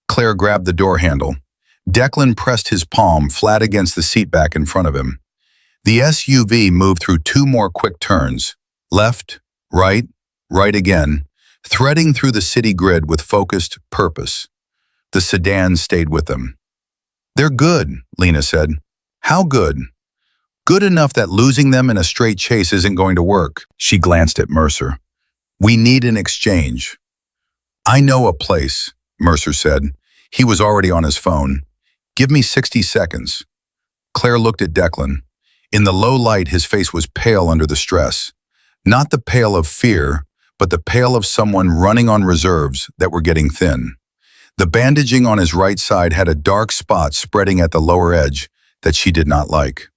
Claire grabbed the door handle. Declan pressed his palm flat against the seat back in front of him. The SUV moved through 2 more quick turns, left, right again, threading through the city grid with focused purpose. The sedan stayed with them. "They're good," Lena said. "How good?" "Good enough that losing them in a straight chase isn't going to work." She glanced at Mercer. "We need an exchange." "I know a place," Mercer said. He was already on his phone. "Give me 60 seconds. Claire looked at Declan. In the low light, his face was pale under the stress. Not the pale of fear, but the pale of someone running on reserves that were getting thin. The bandaging on his right side had a dark spot spreading at the lower edge that she did not like.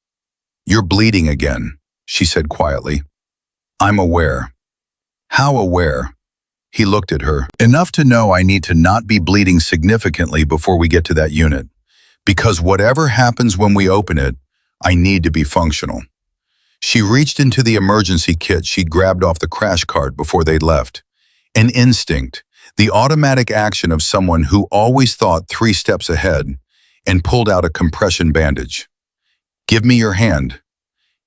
"You're bleeding again," she said quietly. "I'm aware." "How aware?" He looked at her. "Enough to know I need to not be bleeding significantly before we get to that unit. Because whatever happens when we open it, I need to be functional." She reached into the emergency kit she'd grabbed off the crash cart before they'd left. An instinct, the automatic action of someone who always thought 3 steps ahead, and pulled out a compression bandage. "Give me your hand."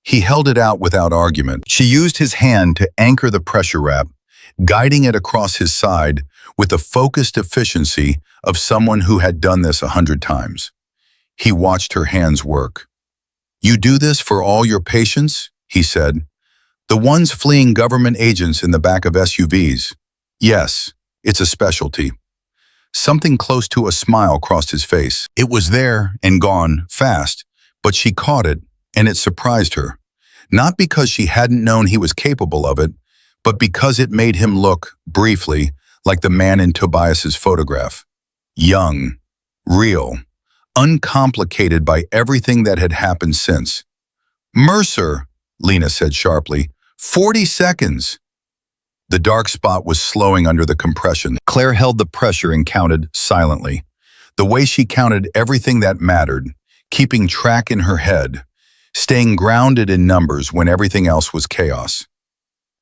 He held it out without argument. She used his hand to anchor the pressure wrap, guiding it across his side with the focused efficiency of someone who had done this 100 times. He watched her hands work. "You do this for all your patients?" he said. "The ones fleeing government agents in the back of SUVs?" "Yes, it's a specialty." Something close to a smile crossed his face. It was there and gone, fast, but she caught it, and it surprised her. Not because she hadn't known he was capable of it, but because it made him look, briefly, like the man in Tobias's photograph. Young, real, uncomplicated by everything that had happened since. "Mercer," Lena said sharply, 40 seconds. The dark spot was slowing under the compression. Claire held the pressure and counted silently. The way she counted everything that mattered, keeping track in her head, staying grounded in numbers when everything else was chaos.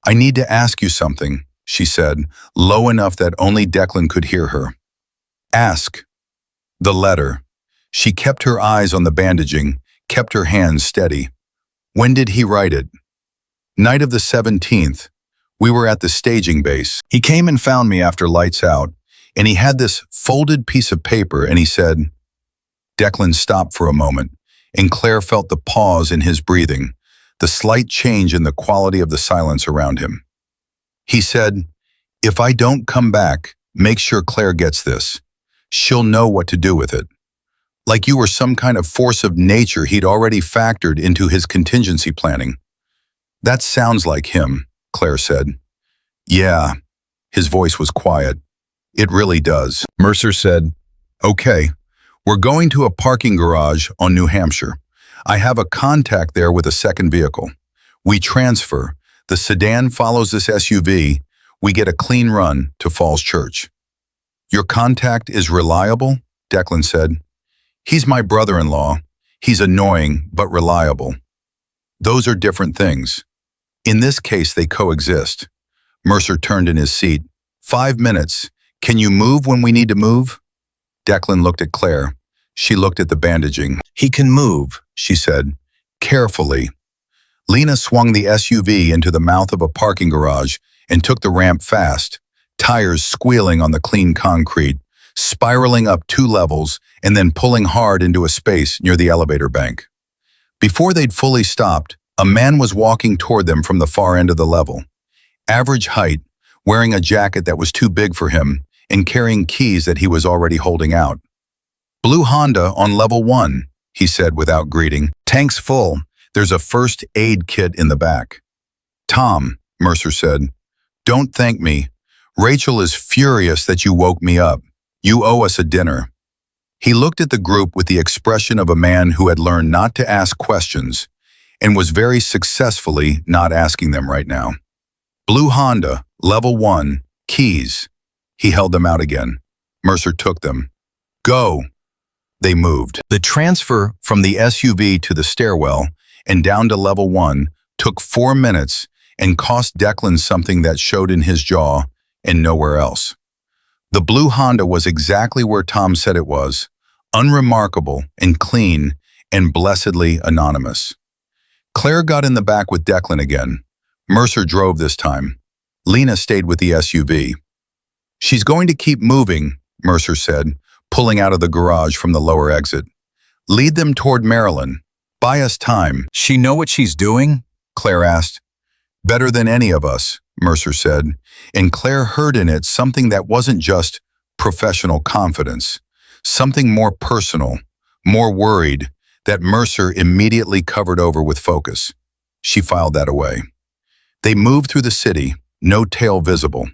"I need to ask you something," she said, low enough that only Declan could hear her. "Ask." The letter. She kept her eyes on the bandaging, kept her hands steady. "When did he write it?" "Night of the 17th. We were at the staging base. He came and found me after lights out, and he had this folded piece of paper, and he said..." Declan stopped for a moment, and Claire felt the pause in his breathing, the slight change in the quality of the silence around him. He said, "If I don't come back, make sure Claire gets this. She'll know what to do with it." Like you were some kind of force of nature he'd already factored into his contingency planning. That sounds like him, Claire said. Yeah, his voice was quiet. It really does. Mercer said, Okay, we're going to a parking garage on New Hampshire. I have a contact there with a second vehicle. We transfer. The sedan follows this SUV. We get a clean run to Falls Church. Your contact is reliable? Declan said. He's my brother-in-law. He's annoying, but reliable. Those are different things. In this case, they coexist. Mercer turned in his seat. 5 minutes. Can you move when we need to move? Declan looked at Claire. She looked at the bandaging. He can move, she said. Carefully. Lena swung the SUV into the mouth of a parking garage and took the ramp fast, tires squealing on the clean concrete, spiraling up 2 levels and then pulling hard into a space near the elevator bank. Before they'd fully stopped, a man was walking toward them from the far end of the level. Average height, wearing a jacket that was too big for him, and carrying keys that he was already holding out. Blue Honda on level 1, he said without greeting. Tank's full. There's a first aid kit in the back. Tom, Mercer said, don't thank me. Rachel is furious that you woke me up. You owe us a dinner. He looked at the group with the expression of a man who had learned not to ask questions and was very successfully not asking them right now. Blue Honda, level 1, keys. He held them out again. Mercer took them. Go. They moved. The transfer from the SUV to the stairwell and down to level 1 took 4 minutes and cost Declan something that showed in his jaw and nowhere else. The blue Honda was exactly where Tom said it was, unremarkable and clean and blessedly anonymous. Claire got in the back with Declan again. Mercer drove this time. Lena stayed with the SUV. She's going to keep moving, Mercer said, pulling out of the garage from the lower exit. Lead them toward Maryland. Buy us time. She know what she's doing? Claire asked. Better than any of us, Mercer said, and Claire heard in it something that wasn't just professional confidence, something more personal, more worried, that Mercer immediately covered over with focus. She filed that away. They moved through the city, no tail visible.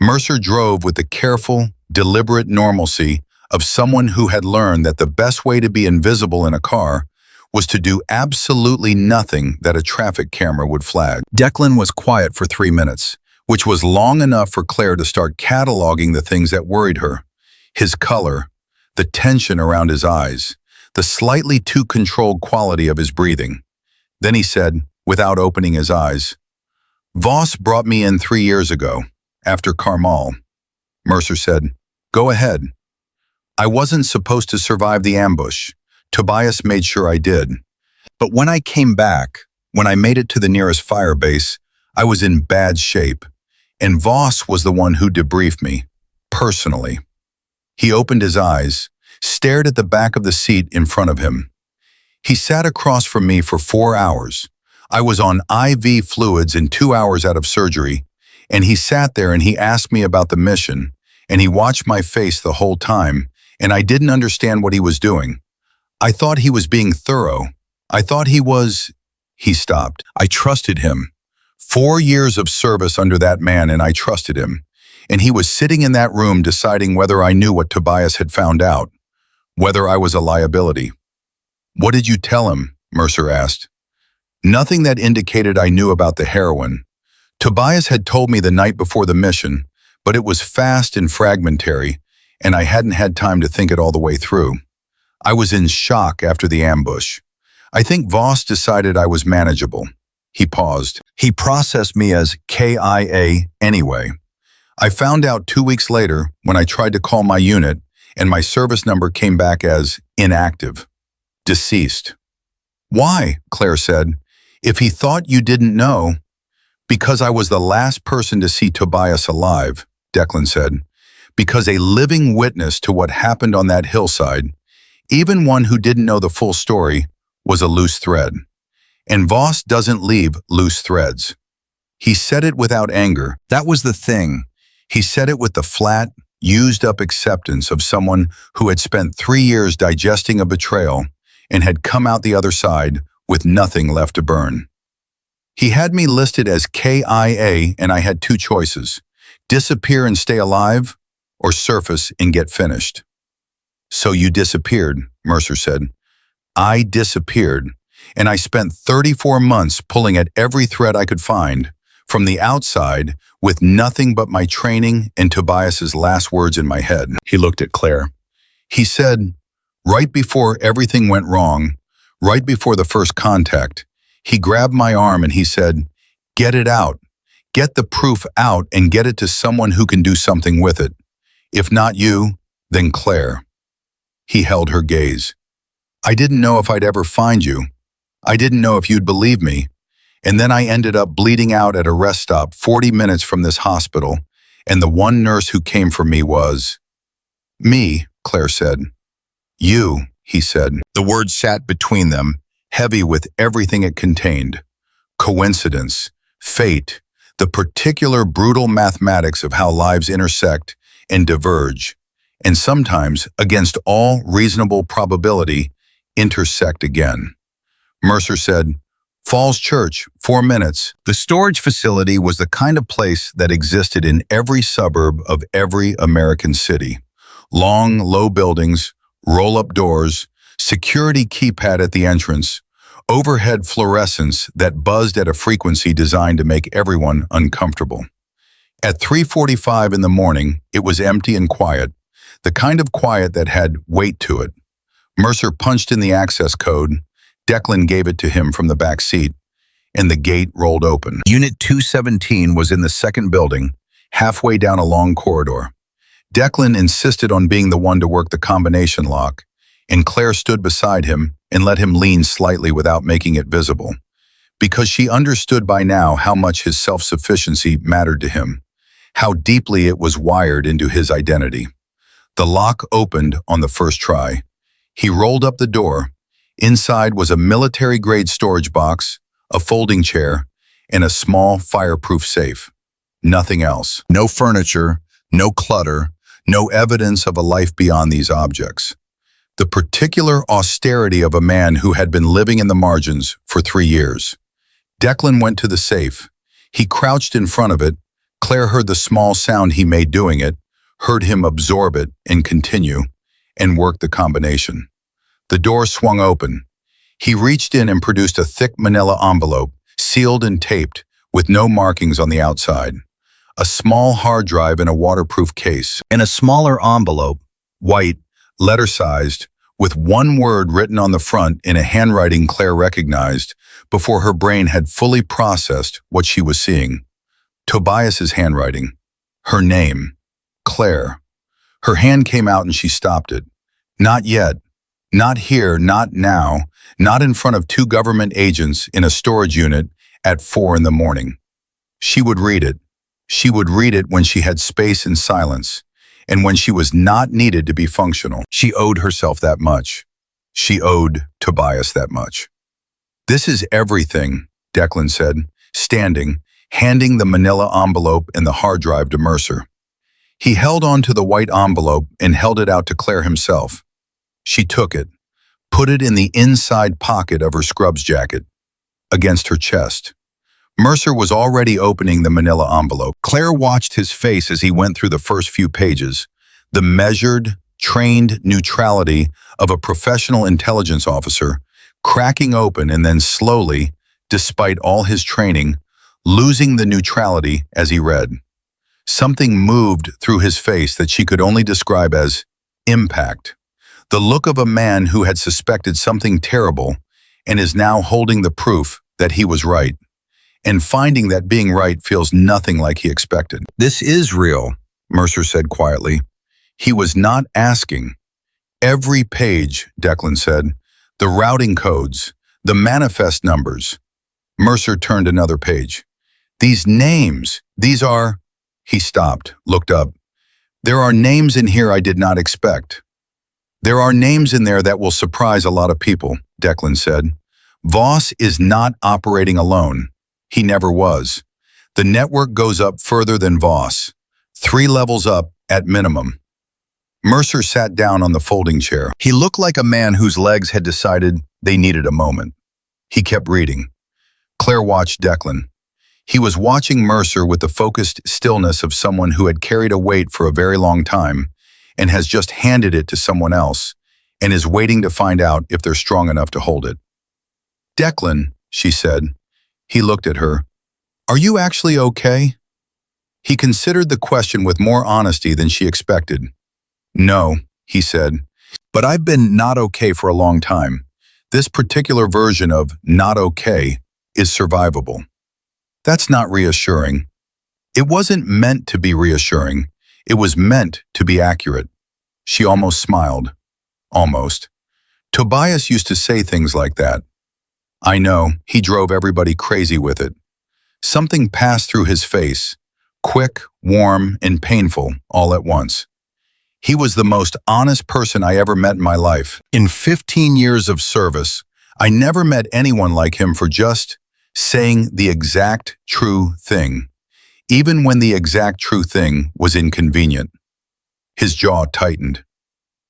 Mercer drove with the careful, deliberate normalcy of someone who had learned that the best way to be invisible in a car was to do absolutely nothing that a traffic camera would flag. Declan was quiet for 3 minutes, which was long enough for Claire to start cataloging the things that worried her. His color, the tension around his eyes, the slightly too controlled quality of his breathing. Then he said, without opening his eyes, Voss brought me in 3 years ago, after Carmel. Mercer said, Go ahead. I wasn't supposed to survive the ambush. Tobias made sure I did. But when I came back, when I made it to the nearest fire base, I was in bad shape. And Voss was the one who debriefed me, personally. He opened his eyes, stared at the back of the seat in front of him. He sat across from me for 4 hours. I was on IV fluids and 2 hours out of surgery, and he sat there and he asked me about the mission, and he watched my face the whole time, and I didn't understand what he was doing. I thought he was being thorough. I thought he stopped. I trusted him. 4 years of service under that man, and I trusted him. And he was sitting in that room deciding whether I knew what Tobias had found out, whether I was a liability. What did you tell him? Mercer asked. Nothing that indicated I knew about the heroin. Tobias had told me the night before the mission, but it was fast and fragmentary, and I hadn't had time to think it all the way through. I was in shock after the ambush. I think Voss decided I was manageable. He paused. He processed me as KIA anyway. I found out 2 weeks later when I tried to call my unit, and my service number came back as inactive. Deceased. Why? Claire said. If he thought you didn't know. Because I was the last person to see Tobias alive, Declan said. Because a living witness to what happened on that hillside, even one who didn't know the full story, was a loose thread. And Voss doesn't leave loose threads. He said it without anger. That was the thing. He said it with the flat, used-up acceptance of someone who had spent 3 years digesting a betrayal and had come out the other side with nothing left to burn. He had me listed as KIA, and I had two choices: disappear and stay alive, or surface and get finished. "So you disappeared," Mercer said. "I disappeared, and I spent 34 months pulling at every thread I could find, from the outside, with nothing but my training and Tobias's last words in my head." He looked at Claire. He said, right before everything went wrong, right before the first contact, he grabbed my arm and he said, "Get it out. Get the proof out and get it to someone who can do something with it. If not you, then Claire." He held her gaze. "I didn't know if I'd ever find you. I didn't know if you'd believe me. And then I ended up bleeding out at a rest stop 40 minutes from this hospital, and the one nurse who came for me was..." "Me," Claire said. "You," he said. The word sat between them, heavy with everything it contained. Coincidence, fate, the particular brutal mathematics of how lives intersect and diverge, and sometimes, against all reasonable probability, intersect again. Mercer said, "Falls Church, 4 minutes." The storage facility was the kind of place that existed in every suburb of every American city. Long, low buildings, roll-up doors, security keypad at the entrance, overhead fluorescence that buzzed at a frequency designed to make everyone uncomfortable. At 3:45 in the morning, it was empty and quiet, the kind of quiet that had weight to it. Mercer punched in the access code. Declan gave it to him from the back seat, and the gate rolled open. Unit 217 was in the second building, halfway down a long corridor. Declan insisted on being the one to work the combination lock, and Claire stood beside him and let him lean slightly without making it visible, because she understood by now how much his self-sufficiency mattered to him, how deeply it was wired into his identity. The lock opened on the first try. He rolled up the door. Inside was a military-grade storage box, a folding chair, and a small fireproof safe. Nothing else. No furniture, no clutter, no evidence of a life beyond these objects. The particular austerity of a man who had been living in the margins for 3 years. Declan went to the safe. He crouched in front of it. Claire heard the small sound he made doing it, heard him absorb it and continue, and work the combination. The door swung open. He reached in and produced a thick manila envelope, sealed and taped, with no markings on the outside. A small hard drive in a waterproof case, and a smaller envelope, white, letter-sized, with one word written on the front in a handwriting Claire recognized before her brain had fully processed what she was seeing. Tobias's handwriting. Her name. Claire. Her hand came out and she stopped it. Not yet. Not here, not now, not in front of 2 government agents in a storage unit at 4 in the morning. She would read it. She would read it when she had space and silence, and when she was not needed to be functional. She owed herself that much. She owed Tobias that much. "This is everything," Declan said, standing, handing the manila envelope and the hard drive to Mercer. He held on to the white envelope and held it out to Claire himself. She took it, put it in the inside pocket of her scrubs jacket, against her chest. Mercer was already opening the manila envelope. Claire watched his face as he went through the first few pages, the measured, trained neutrality of a professional intelligence officer, cracking open and then slowly, despite all his training, losing the neutrality as he read. Something moved through his face that she could only describe as impact. The look of a man who had suspected something terrible and is now holding the proof that he was right, and finding that being right feels nothing like he expected. "This is real," Mercer said quietly. He was not asking. "Every page," Declan said, "the routing codes, the manifest numbers." Mercer turned another page. "These names, these are..." He stopped, looked up. "There are names in here I did not expect." "There are names in there that will surprise a lot of people," Declan said. "Voss is not operating alone. He never was. The network goes up further than Voss. 3 levels up at minimum. Mercer sat down on the folding chair. He looked like a man whose legs had decided they needed a moment. He kept reading. Claire watched Declan. He was watching Mercer with the focused stillness of someone who had carried a weight for a very long time and has just handed it to someone else and is waiting to find out if they're strong enough to hold it. "Declan," she said. He looked at her. "Are you actually okay?" He considered the question with more honesty than she expected. "No," he said, "but I've been not okay for a long time. This particular version of not okay is survivable." That's not reassuring. It wasn't meant to be reassuring. It was meant to be accurate. She almost smiled. Almost. Tobias used to say things like that. I know, he drove everybody crazy with it. Something passed through his face, quick, warm, and painful all at once. He was the most honest person I ever met in my life. In 15 years of service, I never met anyone like him for just saying the exact true thing, even when the exact true thing was inconvenient. His jaw tightened.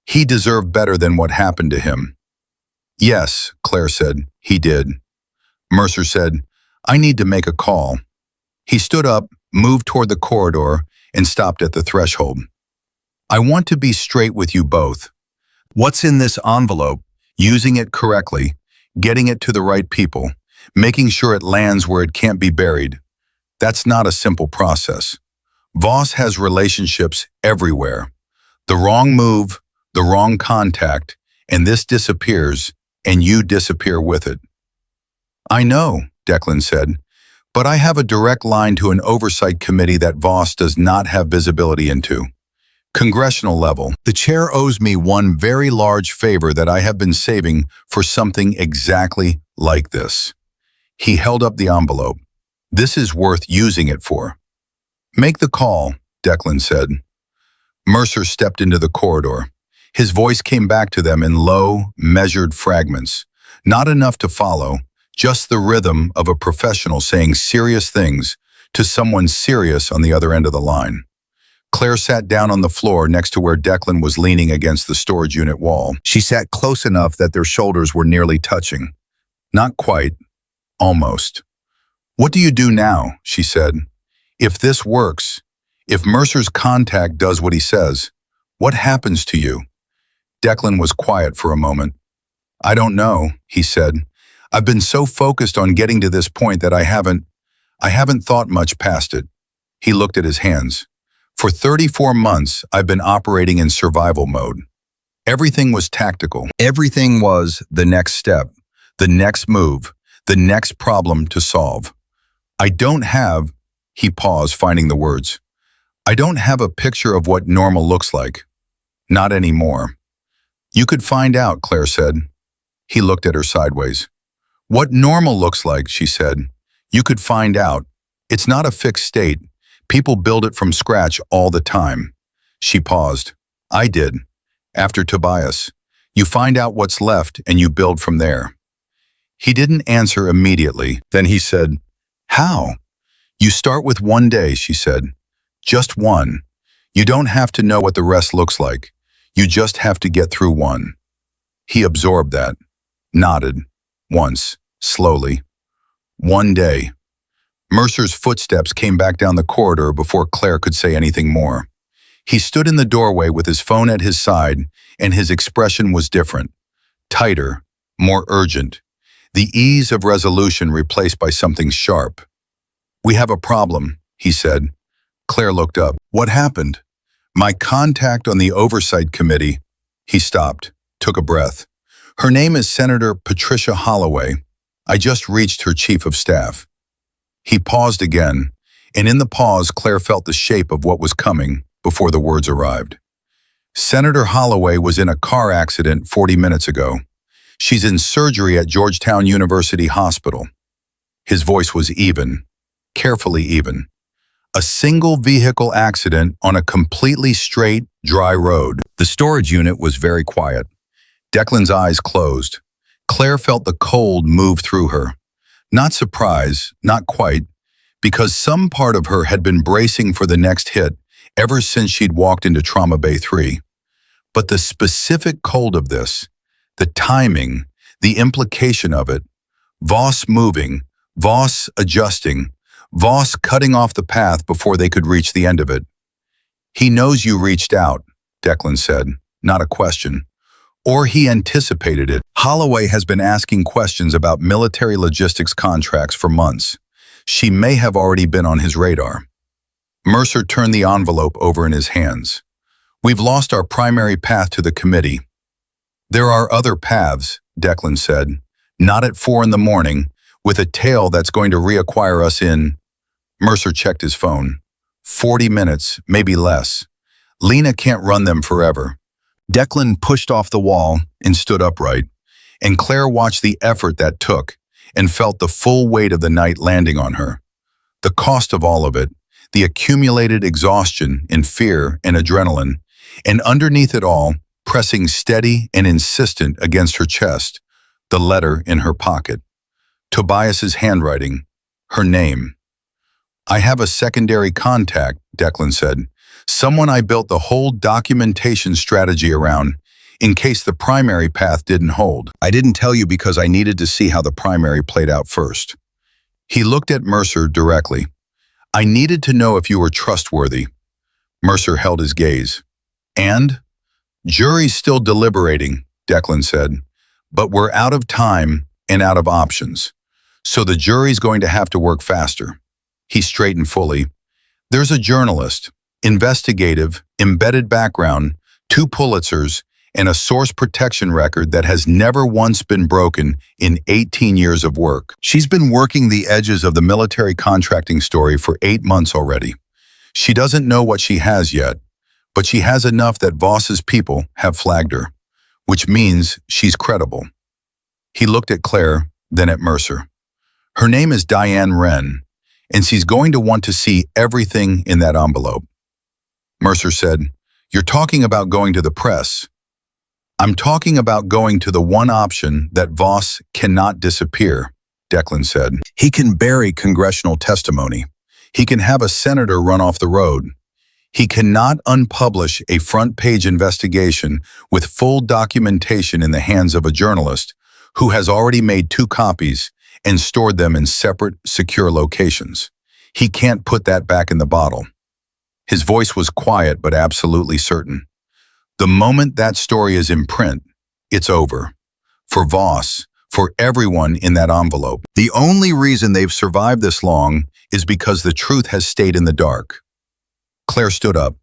He deserved better than what happened to him. Yes, Claire said, he did. Mercer said, I need to make a call. He stood up, moved toward the corridor, and stopped at the threshold. I want to be straight with you both. What's in this envelope? Using it correctly, getting it to the right people, making sure it lands where it can't be buried. That's not a simple process. Voss has relationships everywhere. The wrong move, the wrong contact, and this disappears, and you disappear with it. I know, Declan said, but I have a direct line to an oversight committee that Voss does not have visibility into. Congressional level. The chair owes me one very large favor that I have been saving for something exactly like this. He held up the envelope. This is worth using it for. Make the call, Declan said. Mercer stepped into the corridor. His voice came back to them in low, measured fragments. Not enough to follow, just the rhythm of a professional saying serious things to someone serious on the other end of the line. Claire sat down on the floor next to where Declan was leaning against the storage unit wall. She sat close enough that their shoulders were nearly touching. Not quite. Almost. What do you do now? She said. If this works, if Mercer's contact does what he says, what happens to you? Declan was quiet for a moment. I don't know, he said. I've been so focused on getting to this point that I haven't thought much past it. He looked at his hands. For 34 months, I've been operating in survival mode. Everything was tactical. Everything was the next step, the next move, the next problem to solve. I don't have, he paused, finding the words. I don't have a picture of what normal looks like. Not anymore. You could find out, Claire said. He looked at her sideways. What normal looks like, she said. You could find out. It's not a fixed state. People build it from scratch all the time. She paused. I did. After Tobias. You find out what's left and you build from there. He didn't answer immediately. Then he said, How? You start with one day, she said. Just one. You don't have to know what the rest looks like. You just have to get through one. He absorbed that. Nodded. Once. Slowly. One day. Mercer's footsteps came back down the corridor before Claire could say anything more. He stood in the doorway with his phone at his side, and his expression was different. Tighter. More urgent. The ease of resolution replaced by something sharp. We have a problem, he said. Claire looked up. What happened? My contact on the oversight committee. He stopped, took a breath. Her name is Senator Patricia Holloway. I just reached her chief of staff. He paused again, and in the pause, Claire felt the shape of what was coming before the words arrived. Senator Holloway was in a car accident 40 minutes ago. She's in surgery at Georgetown University Hospital. His voice was even, carefully even. A single vehicle accident on a completely straight, dry road. The storage unit was very quiet. Declan's eyes closed. Claire felt the cold move through her. Not surprise, not quite, because some part of her had been bracing for the next hit, ever since she'd walked into Trauma Bay 3. But the specific cold of this, the timing, the implication of it, Voss moving, Voss adjusting, Voss cutting off the path before they could reach the end of it. He knows you reached out, Declan said, not a question. Or he anticipated it. Holloway has been asking questions about military logistics contracts for months. She may have already been on his radar. Mercer turned the envelope over in his hands. We've lost our primary path to the committee. There are other paths, Declan said, not at 4 in the morning, with a tail that's going to reacquire us in... Mercer checked his phone. 40 minutes, maybe less. Lena can't run them forever. Declan pushed off the wall and stood upright, and Claire watched the effort that took and felt the full weight of the night landing on her. The cost of all of it, the accumulated exhaustion in fear and adrenaline, and underneath it all, pressing steady and insistent against her chest, the letter in her pocket. Tobias's handwriting, her name. I have a secondary contact, Declan said. Someone I built the whole documentation strategy around, in case the primary path didn't hold. I didn't tell you because I needed to see how the primary played out first. He looked at Mercer directly. I needed to know if you were trustworthy. Mercer held his gaze. And? Jury's still deliberating, Declan said, but we're out of time and out of options. So the jury's going to have to work faster. He straightened fully. There's a journalist, investigative, embedded background, 2 Pulitzers, and a source protection record that has never once been broken in 18 years of work. She's been working the edges of the military contracting story for 8 months already. She doesn't know what she has yet, but she has enough that Voss's people have flagged her, which means she's credible. He looked at Claire, then at Mercer. Her name is Diane Wren, and she's going to want to see everything in that envelope. Mercer said, You're talking about going to the press. I'm talking about going to the one option that Voss cannot disappear, Declan said. He can bury congressional testimony. He can have a senator run off the road. He cannot unpublish a front-page investigation with full documentation in the hands of a journalist who has already made 2 copies and stored them in separate, secure locations. He can't put that back in the bottle. His voice was quiet but absolutely certain. The moment that story is in print, it's over. For Voss, for everyone in that envelope. The only reason they've survived this long is because the truth has stayed in the dark. Claire stood up.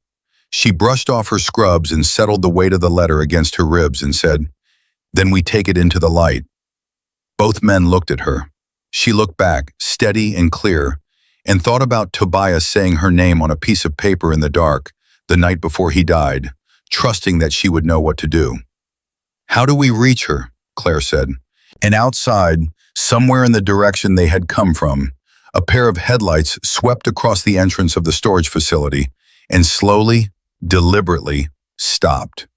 She brushed off her scrubs and settled the weight of the letter against her ribs and said, Then we take it into the light. Both men looked at her. She looked back, steady and clear, and thought about Tobias saying her name on a piece of paper in the dark the night before he died, trusting that she would know what to do. How do we reach her? Claire said. And outside, somewhere in the direction they had come from, a pair of headlights swept across the entrance of the storage facility and slowly, deliberately stopped.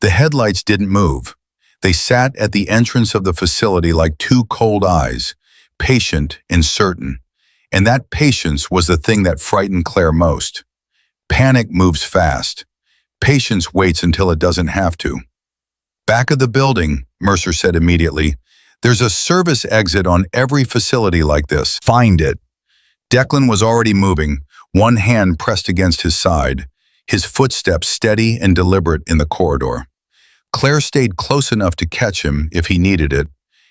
The headlights didn't move. They sat at the entrance of the facility like 2 cold eyes, patient and certain. And that patience was the thing that frightened Claire most. Panic moves fast. Patience waits until it doesn't have to. Back of the building, Mercer said immediately, there's a service exit on every facility like this. Find it. Declan was already moving, one hand pressed against his side, his footsteps steady and deliberate in the corridor. Claire stayed close enough to catch him if he needed it,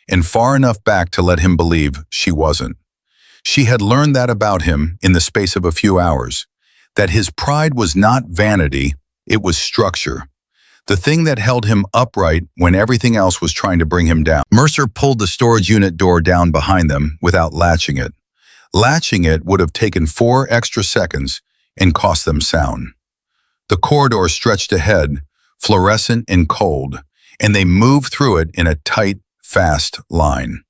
and far enough back to let him believe she wasn't. She had learned that about him in the space of a few hours, that his pride was not vanity, it was structure. The thing that held him upright when everything else was trying to bring him down. Mercer pulled the storage unit door down behind them without latching it. Latching it would have taken 4 extra seconds and cost them sound. The corridor stretched ahead, fluorescent and cold, and they moved through it in a tight, fast line.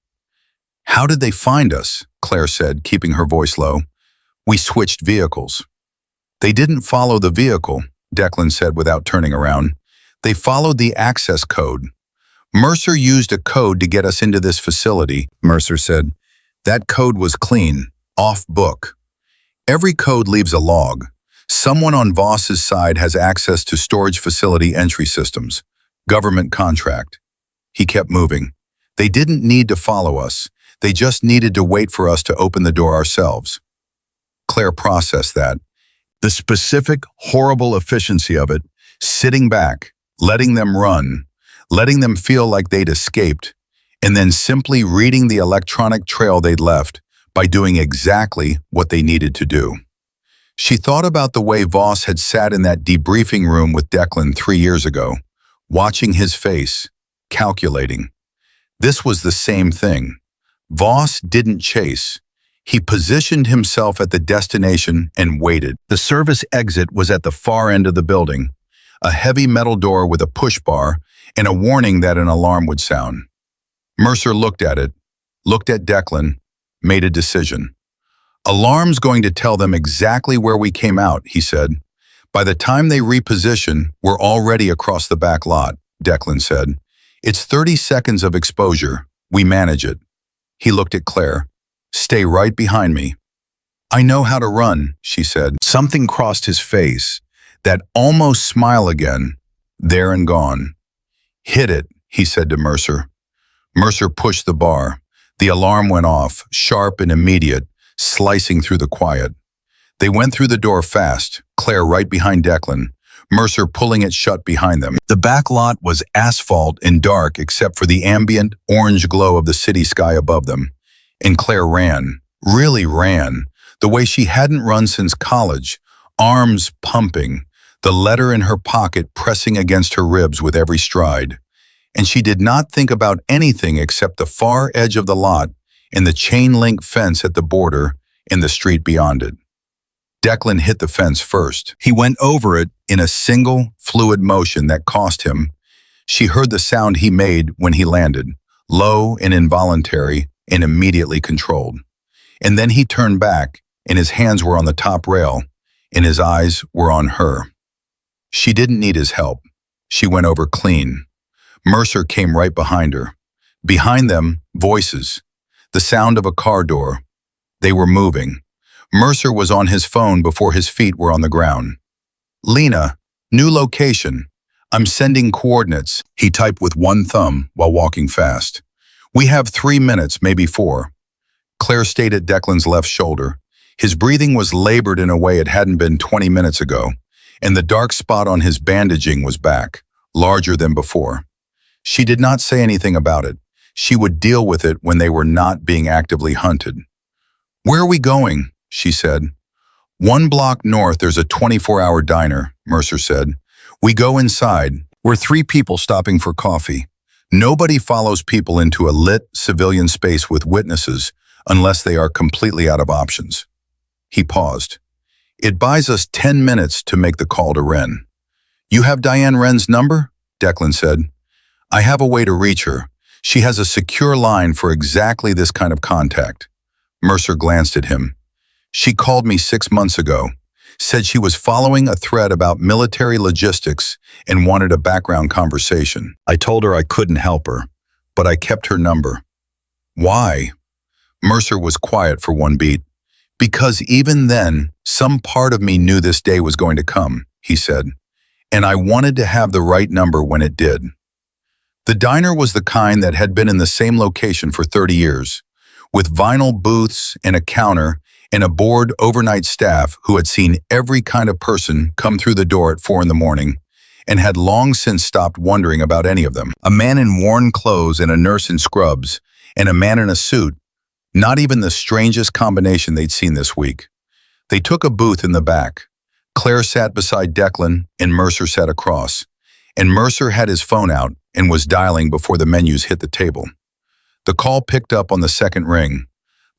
How did they find us? Claire said, keeping her voice low. We switched vehicles. They didn't follow the vehicle, Declan said without turning around. They followed the access code. Mercer used a code to get us into this facility, Mercer said. That code was clean, off book. Every code leaves a log. Someone on Voss's side has access to storage facility entry systems. Government contract. He kept moving. They didn't need to follow us. They just needed to wait for us to open the door ourselves. Claire processed that. The specific, horrible efficiency of it, sitting back, letting them run, letting them feel like they'd escaped, and then simply reading the electronic trail they'd left by doing exactly what they needed to do. She thought about the way Voss had sat in that debriefing room with Declan 3 years ago, watching his face, calculating. This was the same thing. Voss didn't chase. He positioned himself at the destination and waited. The service exit was at the far end of the building, a heavy metal door with a push bar and a warning that an alarm would sound. Mercer looked at it, looked at Declan, made a decision. Alarm's going to tell them exactly where we came out, he said. By the time they reposition, we're already across the back lot, Declan said. It's 30 seconds of exposure. We manage it. He looked at Claire. Stay right behind me. I know how to run, she said. Something crossed his face. That almost smile again, there and gone. Hit it, he said to Mercer. Mercer pushed the bar. The alarm went off, sharp and immediate, slicing through the quiet. They went through the door fast, Claire right behind Declan, Mercer pulling it shut behind them. The back lot was asphalt and dark except for the ambient orange glow of the city sky above them. And Claire ran, really ran, the way she hadn't run since college, arms pumping, the letter in her pocket pressing against her ribs with every stride. And she did not think about anything except the far edge of the lot and the chain-link fence at the border and the street beyond it. Declan hit the fence first. He went over it in a single, fluid motion that cost him. She heard the sound he made when he landed, low and involuntary and immediately controlled. And then he turned back, and his hands were on the top rail, and his eyes were on her. She didn't need his help. She went over clean. Mercer came right behind her. Behind them, voices. The sound of a car door. They were moving. Mercer was on his phone before his feet were on the ground. Lena, new location. I'm sending coordinates, he typed with one thumb while walking fast. We have 3 minutes, maybe 4. Claire stayed at Declan's left shoulder. His breathing was labored in a way it hadn't been 20 minutes ago, and the dark spot on his bandaging was back, larger than before. She did not say anything about it. She would deal with it when they were not being actively hunted. Where are we going? She said. 1 block north, there's a 24-hour diner, Mercer said. We go inside. We're 3 people stopping for coffee. Nobody follows people into a lit civilian space with witnesses unless they are completely out of options. He paused. It buys us 10 minutes to make the call to Wren. You have Diane Wren's number? Declan said. I have a way to reach her. She has a secure line for exactly this kind of contact. Mercer glanced at him. She called me 6 months ago, said she was following a thread about military logistics and wanted a background conversation. I told her I couldn't help her, but I kept her number. Why? Mercer was quiet for one beat. Because even then, some part of me knew this day was going to come, he said, and I wanted to have the right number when it did. The diner was the kind that had been in the same location for 30 years, with vinyl booths and a counter and a bored overnight staff who had seen every kind of person come through the door at 4 in the morning and had long since stopped wondering about any of them. A man in worn clothes and a nurse in scrubs, and a man in a suit, not even the strangest combination they'd seen this week. They took a booth in the back. Claire sat beside Declan and Mercer sat across, and Mercer had his phone out and was dialing before the menus hit the table. The call picked up on the second ring.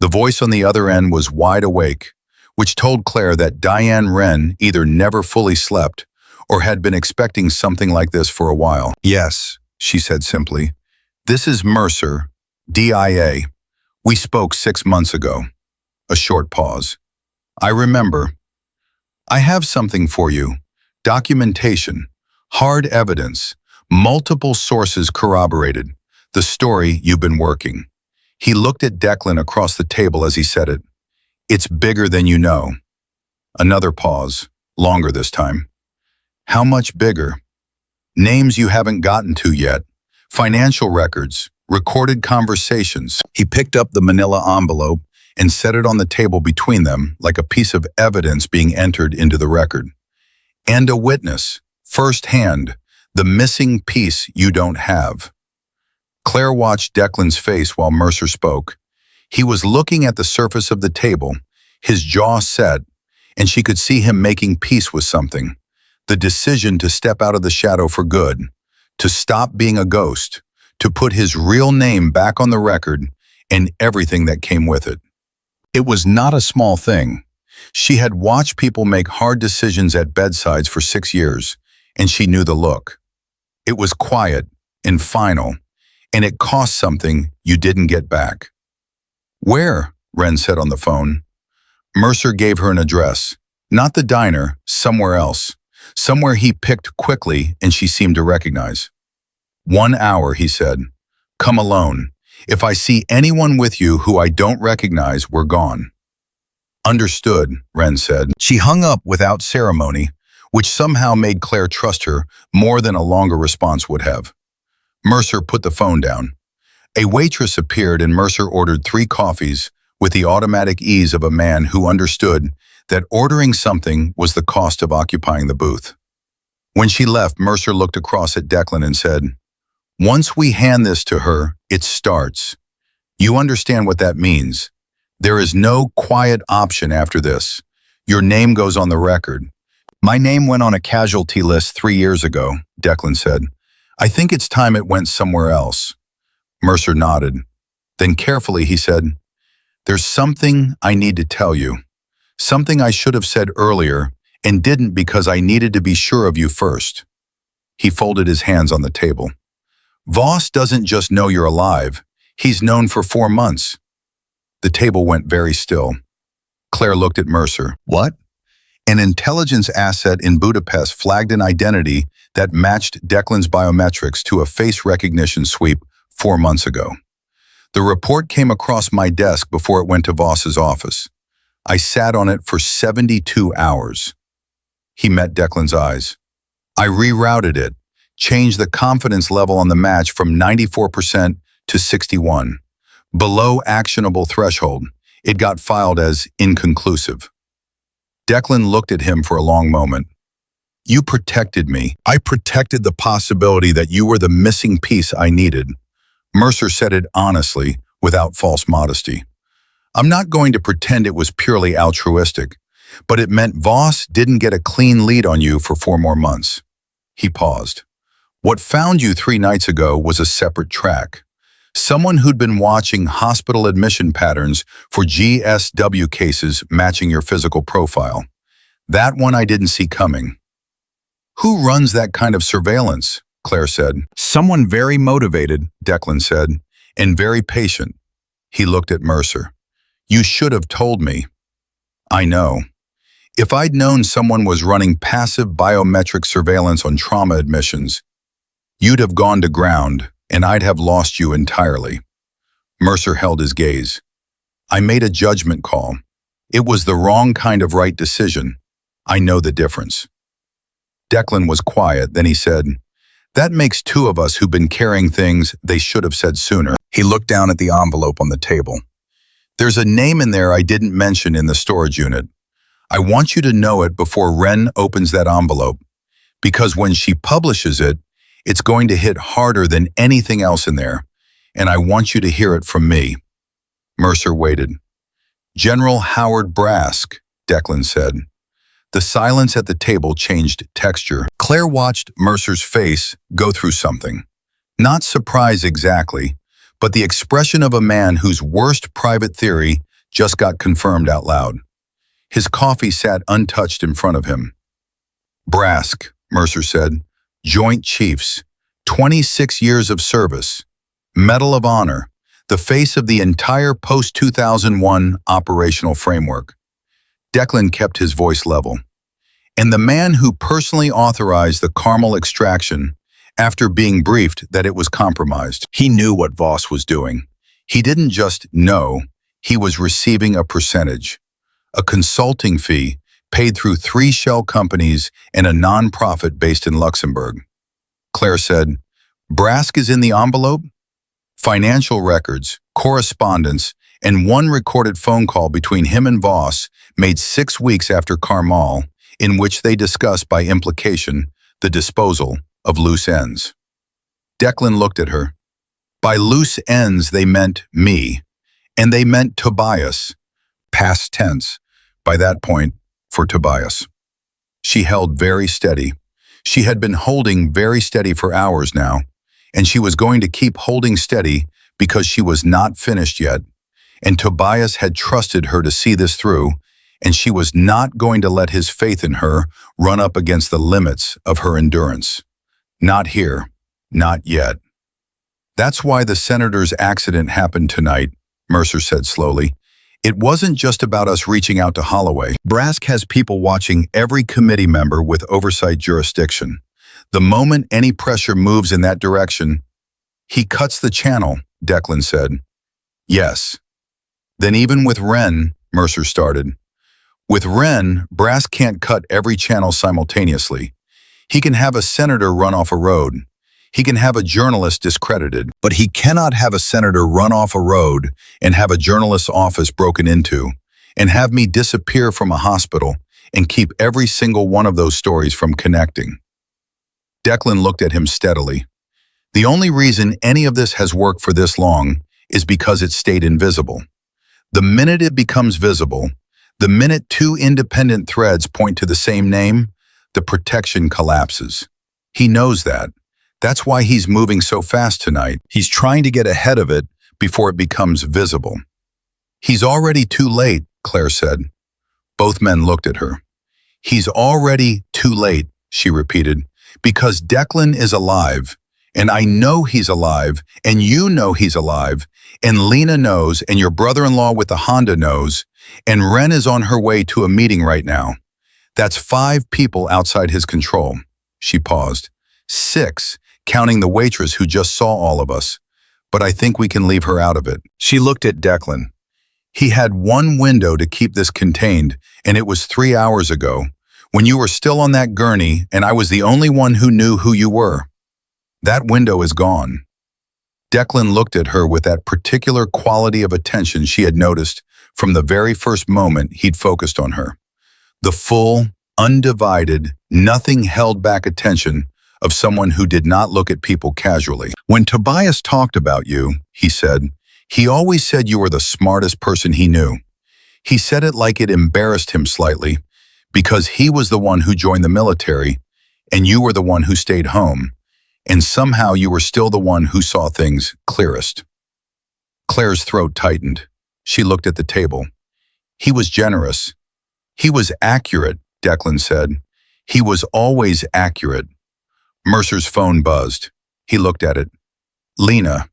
The voice on the other end was wide awake, which told Claire that Diane Wren either never fully slept or had been expecting something like this for a while. Yes, she said simply. This is Mercer, DIA. We spoke 6 months ago. A short pause. I remember. I have something for you. Documentation. Hard evidence. Multiple sources corroborated. The story you've been working. He looked at Declan across the table as he said it. It's bigger than you know. Another pause. Longer this time. How much bigger? Names you haven't gotten to yet. Financial records. Recorded conversations. He picked up the manila envelope and set it on the table between them like a piece of evidence being entered into the record. And a witness, firsthand, the missing piece you don't have. Claire watched Declan's face while Mercer spoke. He was looking at the surface of the table, his jaw set, and she could see him making peace with something. The decision to step out of the shadow for good, to stop being a ghost, to put his real name back on the record and everything that came with it. It was not a small thing. She had watched people make hard decisions at bedsides for 6 years, and she knew the look. It was quiet and final, and it cost something you didn't get back. Where? Wren said on the phone. Mercer gave her an address. Not the diner, somewhere else. Somewhere he picked quickly and she seemed to recognize. 1 hour, he said. Come alone. If I see anyone with you who I don't recognize, we're gone. Understood, Wren said. She hung up without ceremony, which somehow made Claire trust her more than a longer response would have. Mercer put the phone down. A waitress appeared and Mercer ordered 3 coffees with the automatic ease of a man who understood that ordering something was the cost of occupying the booth. When she left, Mercer looked across at Declan and said, Once we hand this to her, it starts. You understand what that means. There is no quiet option after this. Your name goes on the record. My name went on a casualty list 3 years ago, Declan said. I think it's time it went somewhere else. Mercer nodded. Then carefully he said, There's something I need to tell you. Something I should have said earlier and didn't because I needed to be sure of you first. He folded his hands on the table. Voss doesn't just know you're alive. He's known for 4 months. The table went very still. Claire looked at Mercer. What? An intelligence asset in Budapest flagged an identity that matched Declan's biometrics to a face recognition sweep 4 months ago. The report came across my desk before it went to Voss's office. I sat on it for 72 hours. He met Declan's eyes. I rerouted it, changed the confidence level on the match from 94% to 61%. Below actionable threshold, it got filed as inconclusive. Declan looked at him for a long moment. You protected me. I protected the possibility that you were the missing piece I needed. Mercer said it honestly, without false modesty. I'm not going to pretend it was purely altruistic, but it meant Voss didn't get a clean lead on you for 4 more months. He paused. What found you 3 nights ago was a separate track. Someone who'd been watching hospital admission patterns for GSW cases matching your physical profile. That one I didn't see coming. Who runs that kind of surveillance? Claire said. Someone very motivated, Declan said, and very patient. He looked at Mercer. You should have told me. I know. If I'd known someone was running passive biometric surveillance on trauma admissions, you'd have gone to ground, and I'd have lost you entirely. Mercer held his gaze. I made a judgment call. It was the wrong kind of right decision. I know the difference. Declan was quiet, then he said, That makes 2 of us who've been carrying things they should have said sooner. He looked down at the envelope on the table. There's a name in there I didn't mention in the storage unit. I want you to know it before Wren opens that envelope, because when she publishes it, it's going to hit harder than anything else in there, and I want you to hear it from me. Mercer waited. General Howard Brask, Declan said. The silence at the table changed texture. Claire watched Mercer's face go through something. Not surprise exactly, but the expression of a man whose worst private theory just got confirmed out loud. His coffee sat untouched in front of him. Brask, Mercer said, Joint Chiefs, 26 years of service, Medal of Honor, the face of the entire post-2001 operational framework. Declan kept his voice level. And the man who personally authorized the Carmel extraction after being briefed that it was compromised. He knew what Voss was doing. He didn't just know, he was receiving a percentage, a consulting fee paid through 3 shell companies and a non-profit based in Luxembourg. Claire said, "Brask is in the envelope?" Financial records, correspondence, and one recorded phone call between him and Voss made 6 weeks after Carmal, in which they discussed by implication the disposal of loose ends. Declan looked at her. By loose ends they meant me, and they meant Tobias, past tense, by that point, for Tobias. She held very steady. She had been holding very steady for hours now, and she was going to keep holding steady because she was not finished yet, and Tobias had trusted her to see this through, and she was not going to let his faith in her run up against the limits of her endurance. Not here, not yet. "That's why the senator's accident happened tonight," Mercer said slowly. "It wasn't just about us reaching out to Holloway. Brask has people watching every committee member with oversight jurisdiction. The moment any pressure moves in that direction, he cuts the channel," Declan said. "Yes. Then even with Wren," Mercer started. "With Wren, Brask can't cut every channel simultaneously. He can have a senator run off a road. He can have a journalist discredited, but he cannot have a senator run off a road and have a journalist's office broken into, and have me disappear from a hospital and keep every single one of those stories from connecting." Declan looked at him steadily. "The only reason any of this has worked for this long is because it stayed invisible. The minute it becomes visible, the minute 2 independent threads point to the same name, the protection collapses. He knows that. That's why he's moving so fast tonight. He's trying to get ahead of it before it becomes visible." "He's already too late," Claire said. Both men looked at her. "He's already too late," she repeated, "because Declan is alive, and I know he's alive, and you know he's alive, and Lena knows, and your brother-in-law with the Honda knows, and Wren is on her way to a meeting right now. That's 5 people outside his control." She paused. 6, counting the waitress who just saw all of us. "But I think we can leave her out of it." She looked at Declan. "He had one window to keep this contained, and it was 3 hours ago, when you were still on that gurney and I was the only one who knew who you were. That window is gone." Declan looked at her with that particular quality of attention she had noticed from the very first moment he'd focused on her. The full, undivided, nothing held back attention of someone who did not look at people casually. "When Tobias talked about you," he said, "he always said you were the smartest person he knew. He said it like it embarrassed him slightly, because he was the one who joined the military, and you were the one who stayed home, and somehow you were still the one who saw things clearest." Claire's throat tightened. She looked at the table. "He was generous. He was accurate," Declan said. "He was always accurate." Mercer's phone buzzed. He looked at it. "Lena.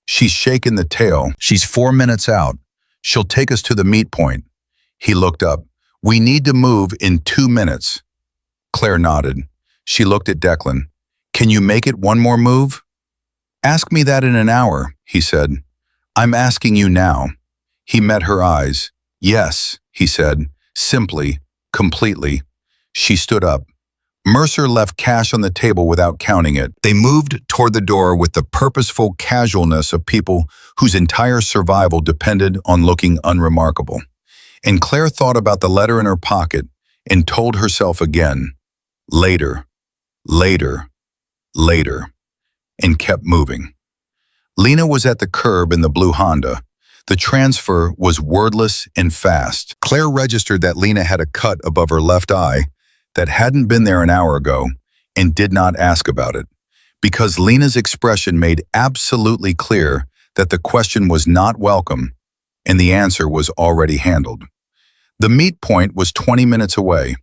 She's shaken the tail. She's 4 minutes out. She'll take us to the meet point." He looked up. "We need to move in 2 minutes." Claire nodded. She looked at Declan. "Can you make it one more move?" "Ask me that in an hour," he said. "I'm asking you now." He met her eyes. "Yes," he said, simply, completely. She stood up. Mercer left cash on the table without counting it. They moved toward the door with the purposeful casualness of people whose entire survival depended on looking unremarkable. And Claire thought about the letter in her pocket and told herself again, later, later, later, and kept moving. Lena was at the curb in the blue Honda. The transfer was wordless and fast. Claire registered that Lena had a cut above her left eye that hadn't been there an hour ago and did not ask about it, because Lena's expression made absolutely clear that the question was not welcome and the answer was already handled. The meet point was 20 minutes away.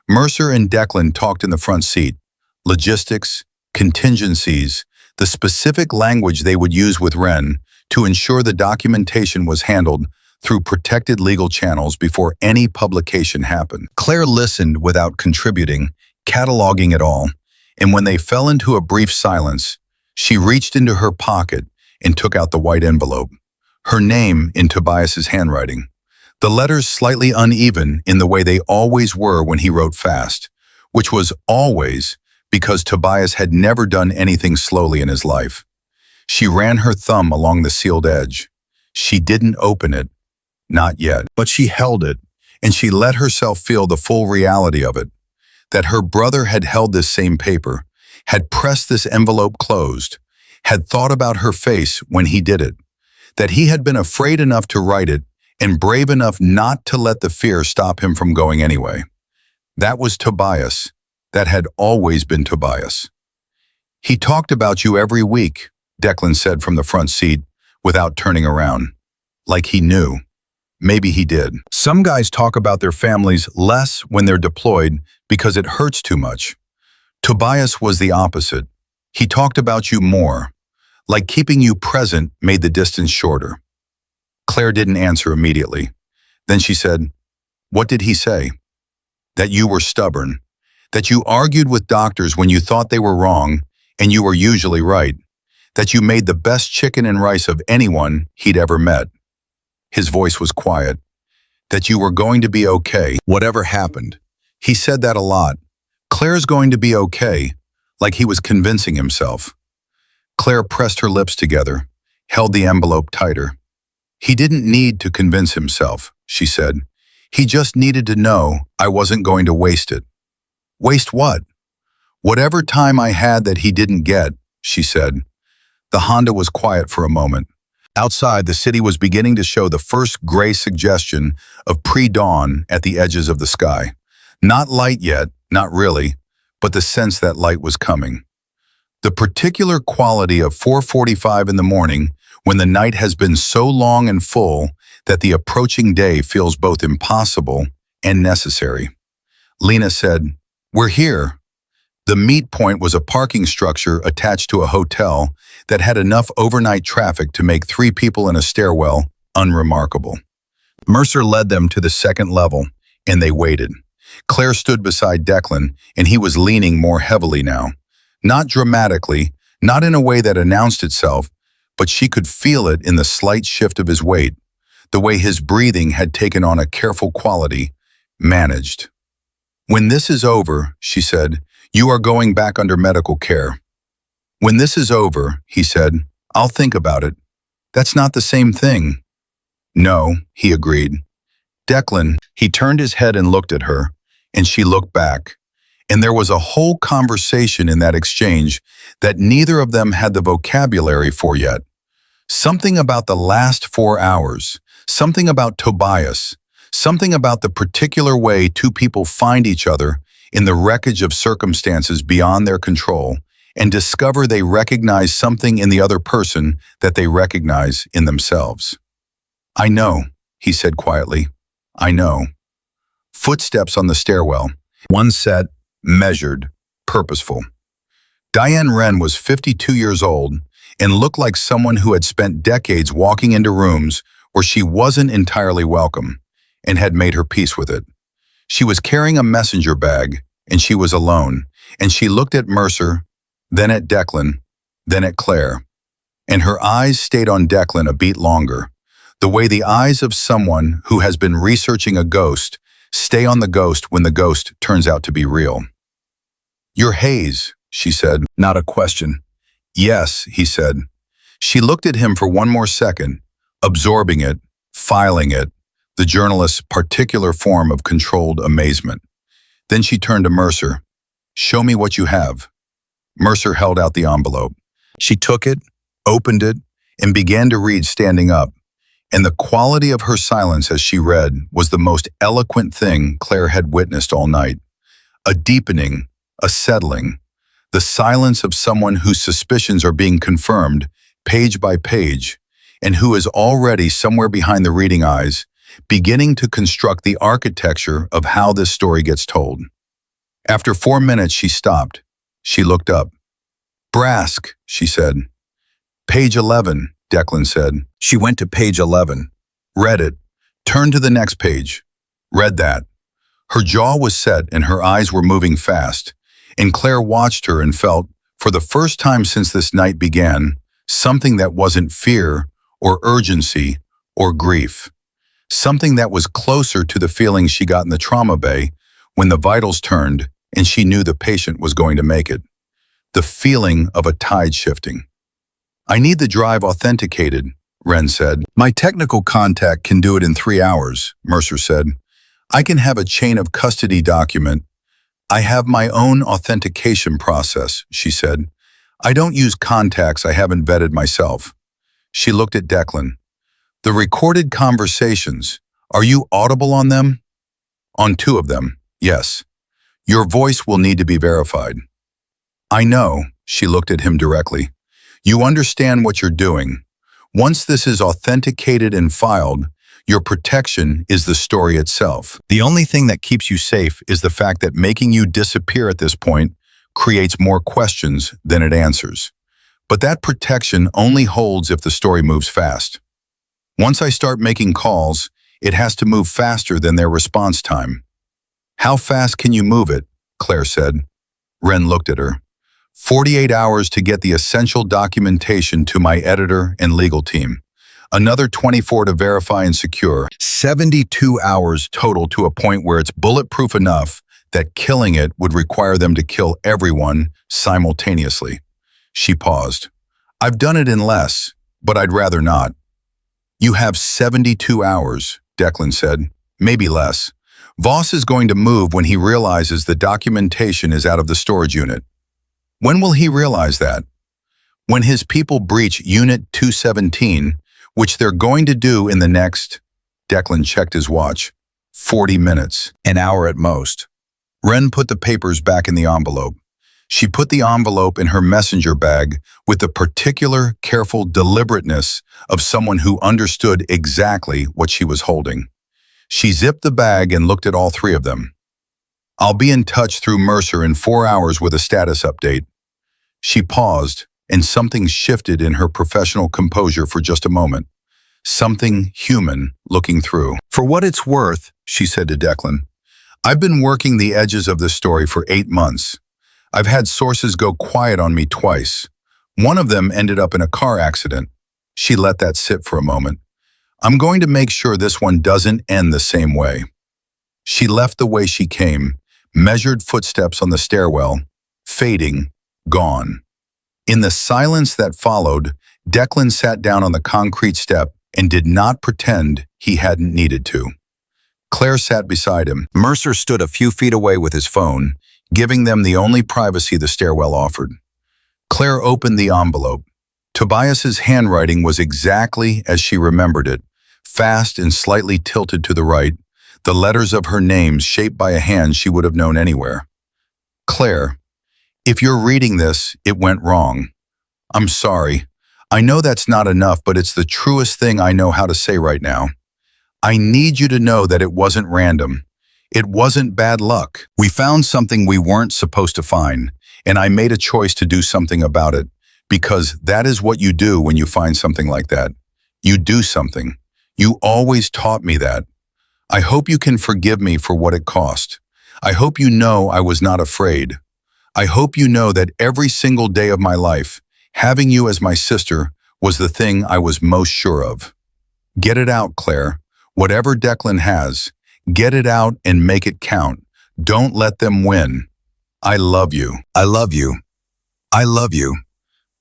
Mercer and Declan talked in the front seat. Logistics, contingencies, the specific language they would use with Wren to ensure the documentation was handled through protected legal channels before any publication happened. Claire listened without contributing, cataloging it all, and when they fell into a brief silence, she reached into her pocket and took out the white envelope. Her name in Tobias's handwriting. The letters slightly uneven in the way they always were when he wrote fast, which was always because Tobias had never done anything slowly in his life. She ran her thumb along the sealed edge. She didn't open it, not yet, but she held it, and she let herself feel the full reality of it, that her brother had held this same paper, had pressed this envelope closed, had thought about her face when he did it, that he had been afraid enough to write it and brave enough not to let the fear stop him from going anyway. That was Tobias. That had always been Tobias. "He talked about you every week," Declan said from the front seat, without turning around. Like he knew. Maybe he did. Some guys talk about their families less when they're deployed because it hurts too much. Tobias was the opposite. He talked about you more. Like keeping you present made the distance shorter. Claire didn't answer immediately. Then she said, "What did he say?" "That you were stubborn. That you argued with doctors when you thought they were wrong, and you were usually right. That you made the best chicken and rice of anyone he'd ever met." His voice was quiet. "That you were going to be okay, whatever happened." He said that a lot. Claire's going to be okay, like he was convincing himself. Claire pressed her lips together, held the envelope tighter. "He didn't need to convince himself," she said. "He just needed to know I wasn't going to waste it." "Waste what?" "Whatever time I had that he didn't get," she said. The Honda was quiet for a moment. Outside, the city was beginning to show the first gray suggestion of pre-dawn at the edges of the sky. Not light yet, not really, but the sense that light was coming. The particular quality of 4:45 in the morning, when the night has been so long and full that the approaching day feels both impossible and necessary. Lena said, "We're here." The meet point was a parking structure attached to a hotel that had enough overnight traffic to make 3 people in a stairwell unremarkable. Mercer led them to the second level, and they waited. Claire stood beside Declan, and he was leaning more heavily now. Not dramatically, not in a way that announced itself, but she could feel it in the slight shift of his weight, the way his breathing had taken on a careful quality, managed. "When this is over," she said, "you are going back under medical care." "When this is over," he said, "I'll think about it." "That's not the same thing." "No," he agreed. "Declan," he turned his head and looked at her, and she looked back. And there was a whole conversation in that exchange that neither of them had the vocabulary for yet. Something about the last 4 hours, something about Tobias, something about the particular way 2 people find each other in the wreckage of circumstances beyond their control and discover they recognize something in the other person that they recognize in themselves. "I know," he said quietly. "I know." Footsteps on the stairwell. One set, measured, purposeful. Diane Wren was 52 years old and looked like someone who had spent decades walking into rooms where she wasn't entirely welcome and had made her peace with it. She was carrying a messenger bag, and she was alone, and she looked at Mercer, then at Declan, then at Claire, and her eyes stayed on Declan a beat longer, the way the eyes of someone who has been researching a ghost stay on the ghost when the ghost turns out to be real. "You're Hayes," she said, not a question. "Yes," he said. She looked at him for one more second, absorbing it, filing it, the journalist's particular form of controlled amazement. Then she turned to Mercer. "Show me what you have." Mercer held out the envelope. She took it, opened it, and began to read standing up. And the quality of her silence as she read was the most eloquent thing Claire had witnessed all night. A deepening, a settling, the silence of someone whose suspicions are being confirmed, page by page, and who is already somewhere behind the reading eyes, beginning to construct the architecture of how this story gets told. After 4 minutes, she stopped. She looked up. "Brask," she said. "Page 11, Declan said. She went to page 11, read it, turned to the next page, read that. Her jaw was set and her eyes were moving fast, and Claire watched her and felt, for the first time since this night began, something that wasn't fear or urgency or grief. Something that was closer to the feeling she got in the trauma bay when the vitals turned and she knew the patient was going to make it. The feeling of a tide shifting. I need the drive authenticated, Wren said. My technical contact can do it in 3 hours, Mercer said. I can have a chain of custody document. I have my own authentication process, she said. I don't use contacts I haven't vetted myself. She looked at Declan. The recorded conversations, are you audible on them? On 2 of them, yes. Your voice will need to be verified. I know, she looked at him directly. You understand what you're doing. Once this is authenticated and filed, your protection is the story itself. The only thing that keeps you safe is the fact that making you disappear at this point creates more questions than it answers. But that protection only holds if the story moves fast. Once I start making calls, it has to move faster than their response time. How fast can you move it? Claire said. Wren looked at her. 48 hours to get the essential documentation to my editor and legal team. Another 24 to verify and secure. 72 hours total to a point where it's bulletproof enough that killing it would require them to kill everyone simultaneously. She paused. I've done it in less, but I'd rather not. You have 72 hours, Declan said. Maybe less. Voss is going to move when he realizes the documentation is out of the storage unit. When will he realize that? When his people breach Unit 217, which they're going to do in the next, Declan checked his watch, 40 minutes, an hour at most. Wren put the papers back in the envelope. She put the envelope in her messenger bag with the particular, careful deliberateness of someone who understood exactly what she was holding. She zipped the bag and looked at all 3 of them. I'll be in touch through Mercer in 4 hours with a status update. She paused, and something shifted in her professional composure for just a moment. Something human looking through. For what it's worth, she said to Declan, I've been working the edges of this story for 8 months. I've had sources go quiet on me twice. One of them ended up in a car accident. She let that sit for a moment. I'm going to make sure this one doesn't end the same way. She left the way she came, measured footsteps on the stairwell, fading, gone. In the silence that followed, Declan sat down on the concrete step and did not pretend he hadn't needed to. Claire sat beside him. Mercer stood a few feet away with his phone, giving them the only privacy the stairwell offered. Claire opened the envelope. Tobias's handwriting was exactly as she remembered it, fast and slightly tilted to the right, the letters of her name shaped by a hand she would have known anywhere. Claire, if you're reading this, it went wrong. I'm sorry. I know that's not enough, but it's the truest thing I know how to say right now. I need you to know that it wasn't random. It wasn't bad luck. We found something we weren't supposed to find, and I made a choice to do something about it, because that is what you do when you find something like that. You do something. You always taught me that. I hope you can forgive me for what it cost. I hope you know I was not afraid. I hope you know that every single day of my life, having you as my sister was the thing I was most sure of. Get it out, Claire. Whatever Declan has, get it out and make it count. Don't let them win. I love you. I love you. I love you.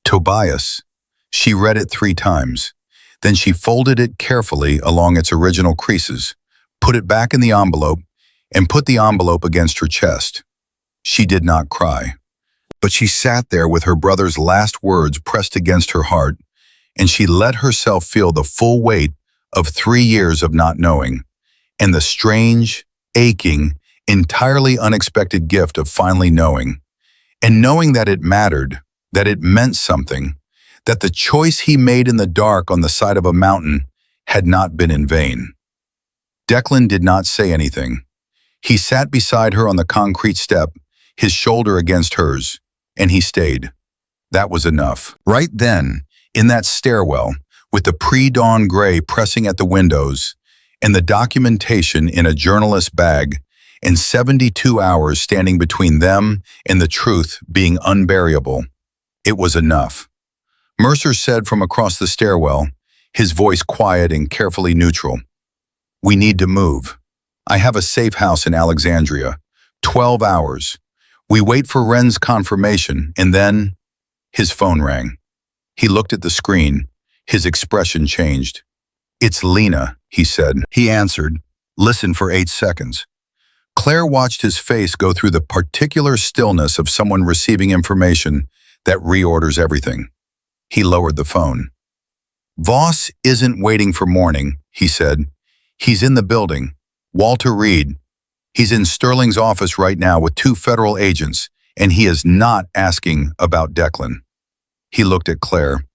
Tobias. She read it 3 times. Then she folded it carefully along its original creases, put it back in the envelope, and put the envelope against her chest. She did not cry, but she sat there with her brother's last words pressed against her heart, and she let herself feel the full weight of 3 years of not knowing, and the strange, aching, entirely unexpected gift of finally knowing, and knowing that it mattered, that it meant something, that the choice he made in the dark on the side of a mountain had not been in vain. Declan did not say anything. He sat beside her on the concrete step, his shoulder against hers, and he stayed. That was enough. Right then, in that stairwell, with the pre-dawn gray pressing at the windows, and the documentation in a journalist's bag, and 72 hours standing between them and the truth being unbearable, it was enough. Mercer said from across the stairwell, his voice quiet and carefully neutral, We need to move. I have a safe house in Alexandria. 12 hours. We wait for Ren's confirmation, and then his phone rang. He looked at the screen. His expression changed. "It's Lena," he said. He answered. Listened for 8 seconds. Claire watched his face go through the particular stillness of someone receiving information that reorders everything. He lowered the phone. "Voss isn't waiting for morning," he said. "He's in the building. Walter Reed. He's in Sterling's office right now with 2 federal agents, and he is not asking about Declan." He looked at Claire.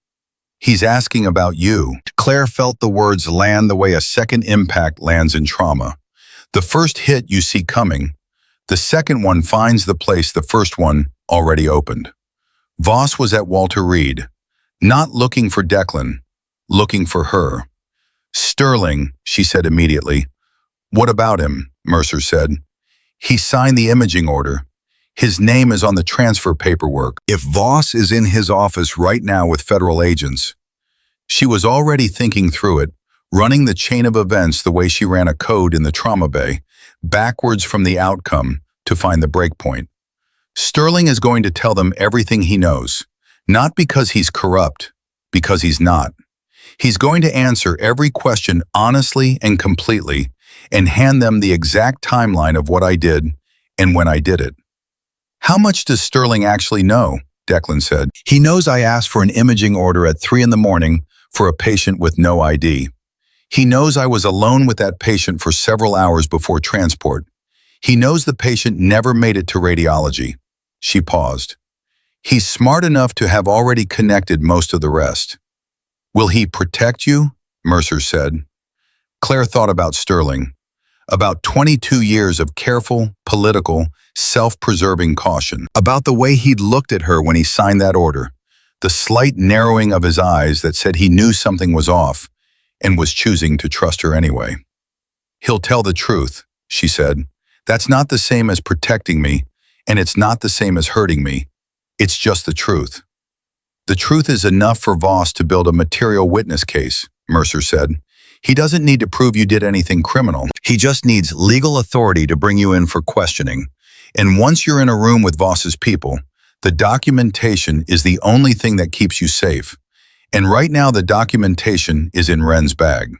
"He's asking about you." Claire felt the words land the way a second impact lands in trauma. The first hit you see coming. The second one finds the place the first one already opened. Voss was at Walter Reed, not looking for Declan, looking for her. "Sterling," she said immediately. "What about him?" Mercer said. "He signed the imaging order. His name is on the transfer paperwork. If Voss is in his office right now with federal agents." She was already thinking through it, running the chain of events the way she ran a code in the trauma bay, backwards from the outcome to find the breakpoint. Sterling is going to tell them everything he knows, not because he's corrupt, because he's not. He's going to answer every question honestly and completely and hand them the exact timeline of what I did and when I did it. "How much does Sterling actually know?" Declan said. "He knows I asked for an imaging order at 3 in the morning for a patient with no ID. He knows I was alone with that patient for several hours before transport. He knows the patient never made it to radiology." She paused. "He's smart enough to have already connected most of the rest." "Will he protect you?" Mercer said. Claire thought about Sterling. About 22 years of careful, political, self-preserving caution. About the way he'd looked at her when he signed that order. The slight narrowing of his eyes that said he knew something was off and was choosing to trust her anyway. "He'll tell the truth," she said. "That's not the same as protecting me, and it's not the same as hurting me. It's just the truth." "The truth is enough for Voss to build a material witness case," Mercer said. "He doesn't need to prove you did anything criminal. He just needs legal authority to bring you in for questioning. And once you're in a room with Voss's people, the documentation is the only thing that keeps you safe. And right now the documentation is in Ren's bag."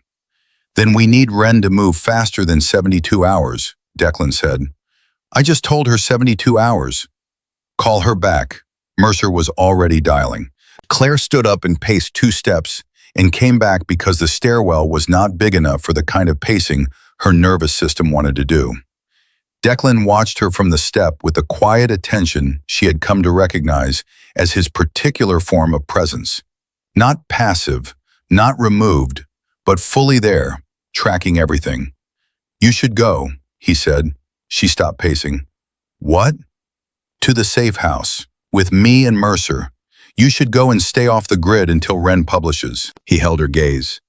"Then we need Ren to move faster than 72 hours, Declan said. "I just told her 72 hours. "Call her back." Mercer was already dialing. Claire stood up and paced 2 steps and came back because the stairwell was not big enough for the kind of pacing her nervous system wanted to do. Declan watched her from the step with the quiet attention she had come to recognize as his particular form of presence. Not passive, not removed, but fully there, tracking everything. "You should go," he said. She stopped pacing. "What?" "To the safe house, with me and Mercer. You should go and stay off the grid until Ren publishes." He held her gaze.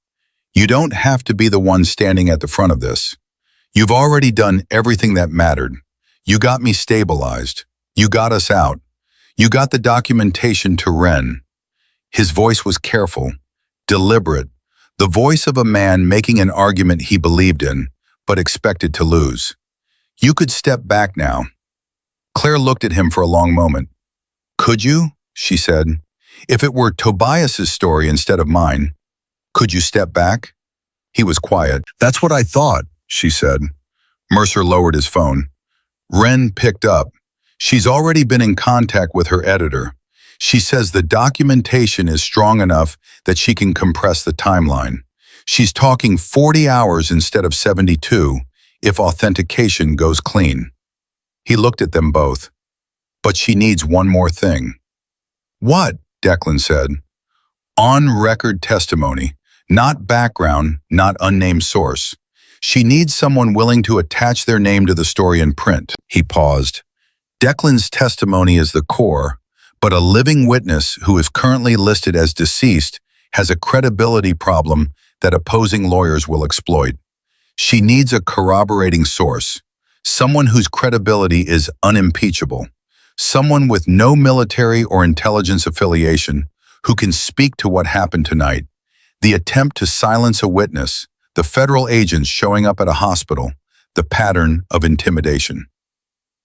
"You don't have to be the one standing at the front of this. You've already done everything that mattered. You got me stabilized. You got us out. You got the documentation to Ren." His voice was careful, deliberate, the voice of a man making an argument he believed in, but expected to lose. "You could step back now." Claire looked at him for a long moment. "Could you?" she said. "If it were Tobias's story instead of mine, could you step back?" He was quiet. "That's what I thought," she said. Mercer lowered his phone. Ren picked up. "She's already been in contact with her editor. She says the documentation is strong enough that she can compress the timeline. She's talking 40 hours instead of 72 if authentication goes clean." He looked at them both. "But she needs one more thing." "What?" Declan said. "On-record testimony, not background, not unnamed source. She needs someone willing to attach their name to the story in print." He paused. "Declan's testimony is the core, but a living witness who is currently listed as deceased has a credibility problem that opposing lawyers will exploit. She needs a corroborating source, someone whose credibility is unimpeachable, someone with no military or intelligence affiliation who can speak to what happened tonight. The attempt to silence a witness, the federal agents showing up at a hospital, the pattern of intimidation.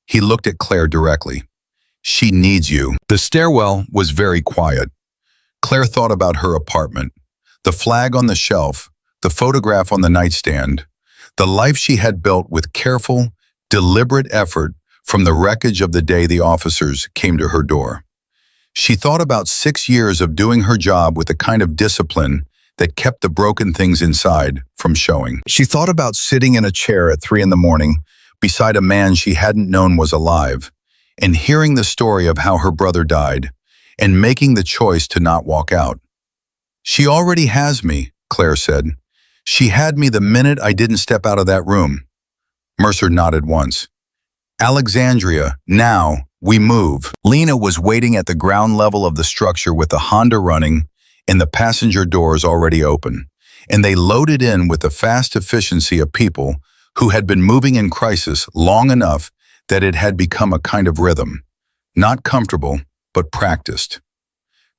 He looked at Claire directly. She needs you. The stairwell was very quiet. Claire thought about her apartment, the flag on the shelf, the photograph on the nightstand, the life she had built with careful, deliberate effort from the wreckage of the day the officers came to her door. She thought about 6 years of doing her job with the kind of discipline that kept the broken things inside from showing. She thought about sitting in a chair at 3 in the morning beside a man she hadn't known was alive and hearing the story of how her brother died and making the choice to not walk out. She already has me, Claire said. She had me the minute I didn't step out of that room. Mercer nodded once. Alexandria, now, we move. Lena was waiting at the ground level of the structure with the Honda running and the passenger doors already open, and they loaded in with the fast efficiency of people who had been moving in crisis long enough that it had become a kind of rhythm. Not comfortable, but practiced.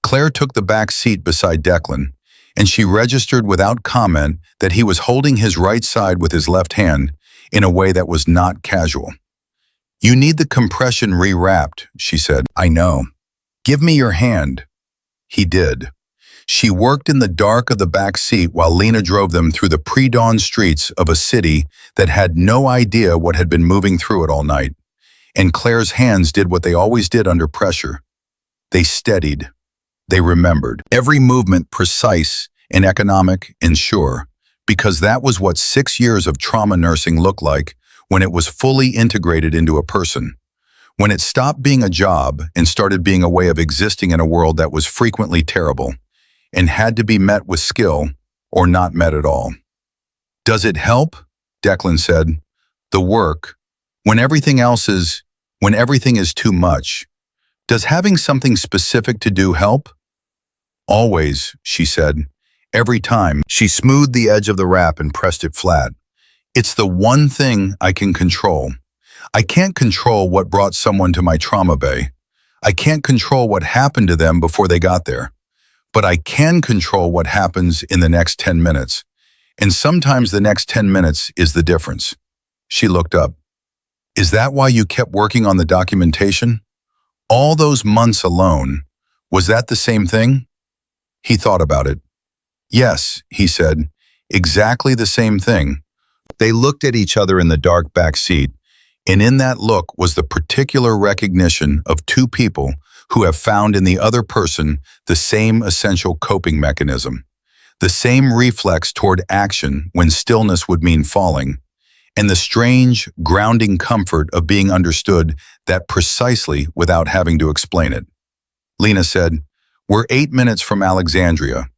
Claire took the back seat beside Declan, and she registered without comment that he was holding his right side with his left hand in a way that was not casual. You need the compression re-wrapped, she said. I know. Give me your hand. He did. She worked in the dark of the back seat while Lena drove them through the pre-dawn streets of a city that had no idea what had been moving through it all night. And Claire's hands did what they always did under pressure. They steadied. They remembered. Every movement precise and economic and sure, because that was what 6 years of trauma nursing looked like when it was fully integrated into a person. When it stopped being a job and started being a way of existing in a world that was frequently terrible and had to be met with skill or not met at all. Does it help? Declan said. The work, when everything is too much. Does having something specific to do help? Always, she said. Every time. She smoothed the edge of the wrap and pressed it flat. It's the one thing I can control. I can't control what brought someone to my trauma bay. I can't control what happened to them before they got there. But I can control what happens in the next 10 minutes. And sometimes the next 10 minutes is the difference. She looked up. Is that why you kept working on the documentation? All those months alone, was that the same thing? He thought about it. Yes, he said, exactly the same thing. They looked at each other in the dark back seat, and in that look was the particular recognition of two people who have found in the other person the same essential coping mechanism, the same reflex toward action when stillness would mean falling, and the strange, grounding comfort of being understood that precisely without having to explain it. Lena said, We're 8 minutes from Alexandria.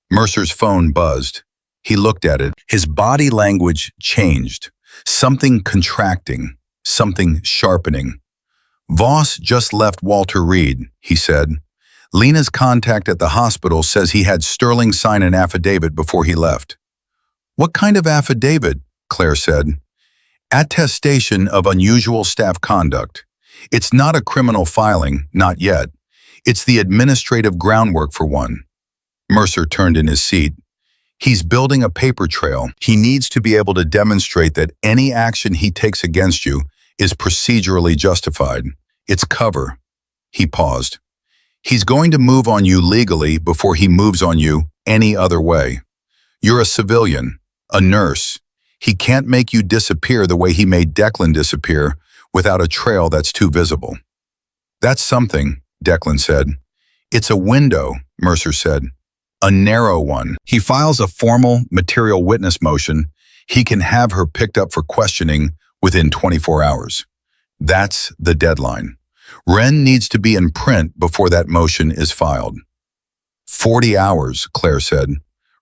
Mercer's phone buzzed. He looked at it. His body language changed. Something contracting, something sharpening. Voss just left Walter Reed, he said. Lena's contact at the hospital says he had Sterling sign an affidavit before he left. What kind of affidavit? Claire said. Attestation of unusual staff conduct. It's not a criminal filing, not yet. It's the administrative groundwork for one. Mercer turned in his seat. He's building a paper trail. He needs to be able to demonstrate that any action he takes against you is procedurally justified. It's cover. He paused. He's going to move on you legally before he moves on you any other way. You're a civilian, a nurse. He can't make you disappear the way he made Declan disappear without a trail that's too visible. That's something, Declan said. It's a window, Mercer said. A narrow one. He files a formal material witness motion. He can have her picked up for questioning within 24 hours. That's the deadline. Wren needs to be in print before that motion is filed. 40 hours, Claire said.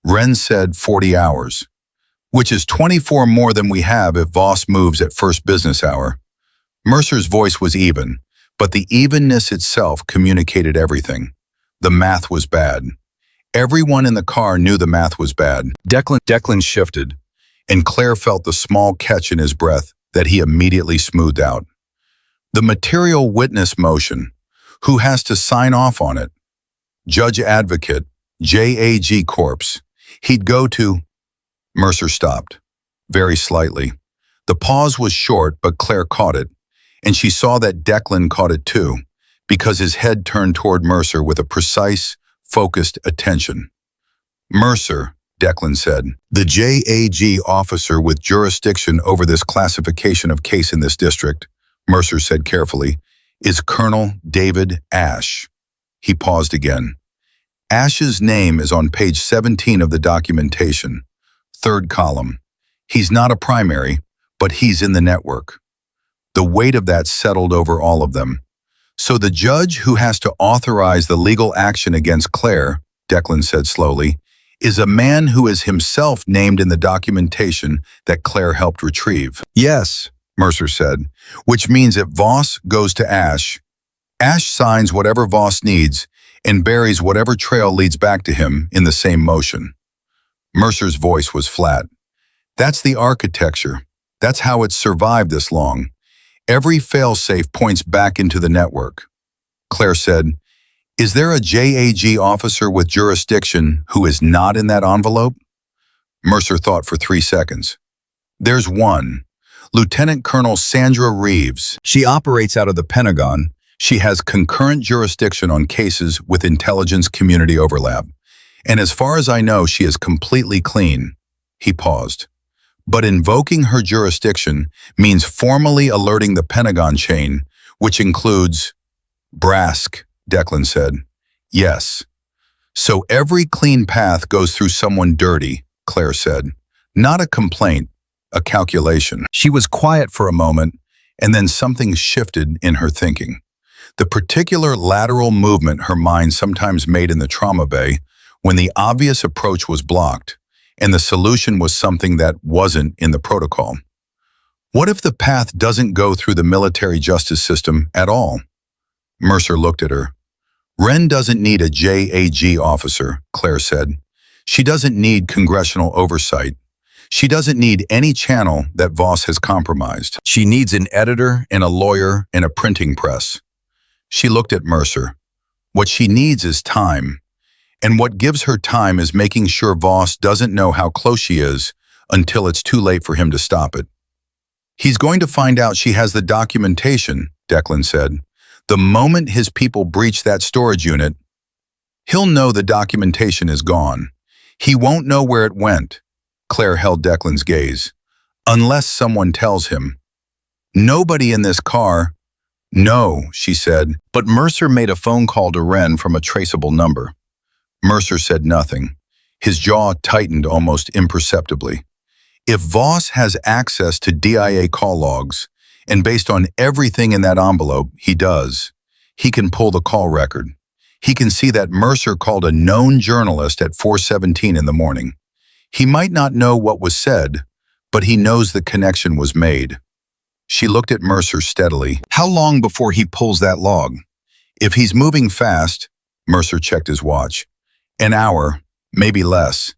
Wren said 40 hours, which is 24 more than we have if Voss moves at first business hour. Mercer's voice was even, but the evenness itself communicated everything. The math was bad. Everyone in the car knew the math was bad. Declan shifted, and Claire felt the small catch in his breath that he immediately smoothed out. The material witness motion. Who has to sign off on it? Judge Advocate, JAG Corps. He'd go to... Mercer stopped, very slightly. The pause was short, but Claire caught it, and she saw that Declan caught it too, because his head turned toward Mercer with a precise, focused attention. Mercer, Declan said, the JAG officer with jurisdiction over this classification of case in this district, Mercer said carefully, is Colonel David Ashe. He paused again. Ashe's name is on page 17 of the documentation, third column. He's not a primary, but he's in the network. The weight of that settled over all of them. So the judge who has to authorize the legal action against Claire, Declan said slowly, is a man who is himself named in the documentation that Claire helped retrieve. Yes, Mercer said, which means if Voss goes to Ashe, Ashe signs whatever Voss needs and buries whatever trail leads back to him in the same motion. Mercer's voice was flat. That's the architecture. That's how it's survived this long. Every failsafe points back into the network. Claire said, is there a JAG officer with jurisdiction who is not in that envelope? Mercer thought for 3 seconds. There's one. Lieutenant Colonel Sandra Reeves. She operates out of the Pentagon. She has concurrent jurisdiction on cases with intelligence community overlap. And as far as I know, she is completely clean. He paused. But invoking her jurisdiction means formally alerting the Pentagon chain, which includes Brask, Declan said. Yes. So every clean path goes through someone dirty, Claire said. Not a complaint, a calculation. She was quiet for a moment, and then something shifted in her thinking. The particular lateral movement her mind sometimes made in the trauma bay when the obvious approach was blocked, and the solution was something that wasn't in the protocol. What if the path doesn't go through the military justice system at all? Mercer looked at her. Wren doesn't need a JAG officer, Claire said. She doesn't need congressional oversight. She doesn't need any channel that Voss has compromised. She needs an editor and a lawyer and a printing press. She looked at Mercer. What she needs is time. And what gives her time is making sure Voss doesn't know how close she is until it's too late for him to stop it. He's going to find out she has the documentation, Declan said. The moment his people breach that storage unit, he'll know the documentation is gone. He won't know where it went. Claire held Declan's gaze. Unless someone tells him. Nobody in this car. No, she said, but Mercer made a phone call to Wren from a traceable number. Mercer said nothing. His jaw tightened almost imperceptibly. If Voss has access to DIA call logs, and based on everything in that envelope, he does, he can pull the call record. He can see that Mercer called a known journalist at 4:17 in the morning. He might not know what was said, but he knows the connection was made. She looked at Mercer steadily. How long before he pulls that log? If he's moving fast, Mercer checked his watch. An hour, maybe less.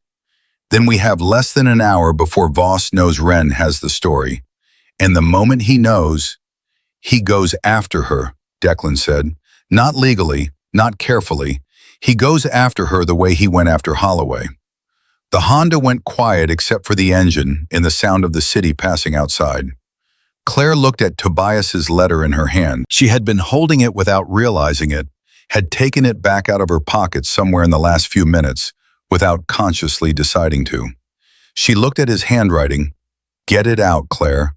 Then we have less than an hour before Voss knows Wren has the story. And the moment he knows, he goes after her, Declan said. Not legally, not carefully. He goes after her the way he went after Holloway. The Honda went quiet except for the engine and the sound of the city passing outside. Claire looked at Tobias's letter in her hand. She had been holding it without realizing it, had taken it back out of her pocket somewhere in the last few minutes without consciously deciding to. She looked at his handwriting. Get it out, Claire.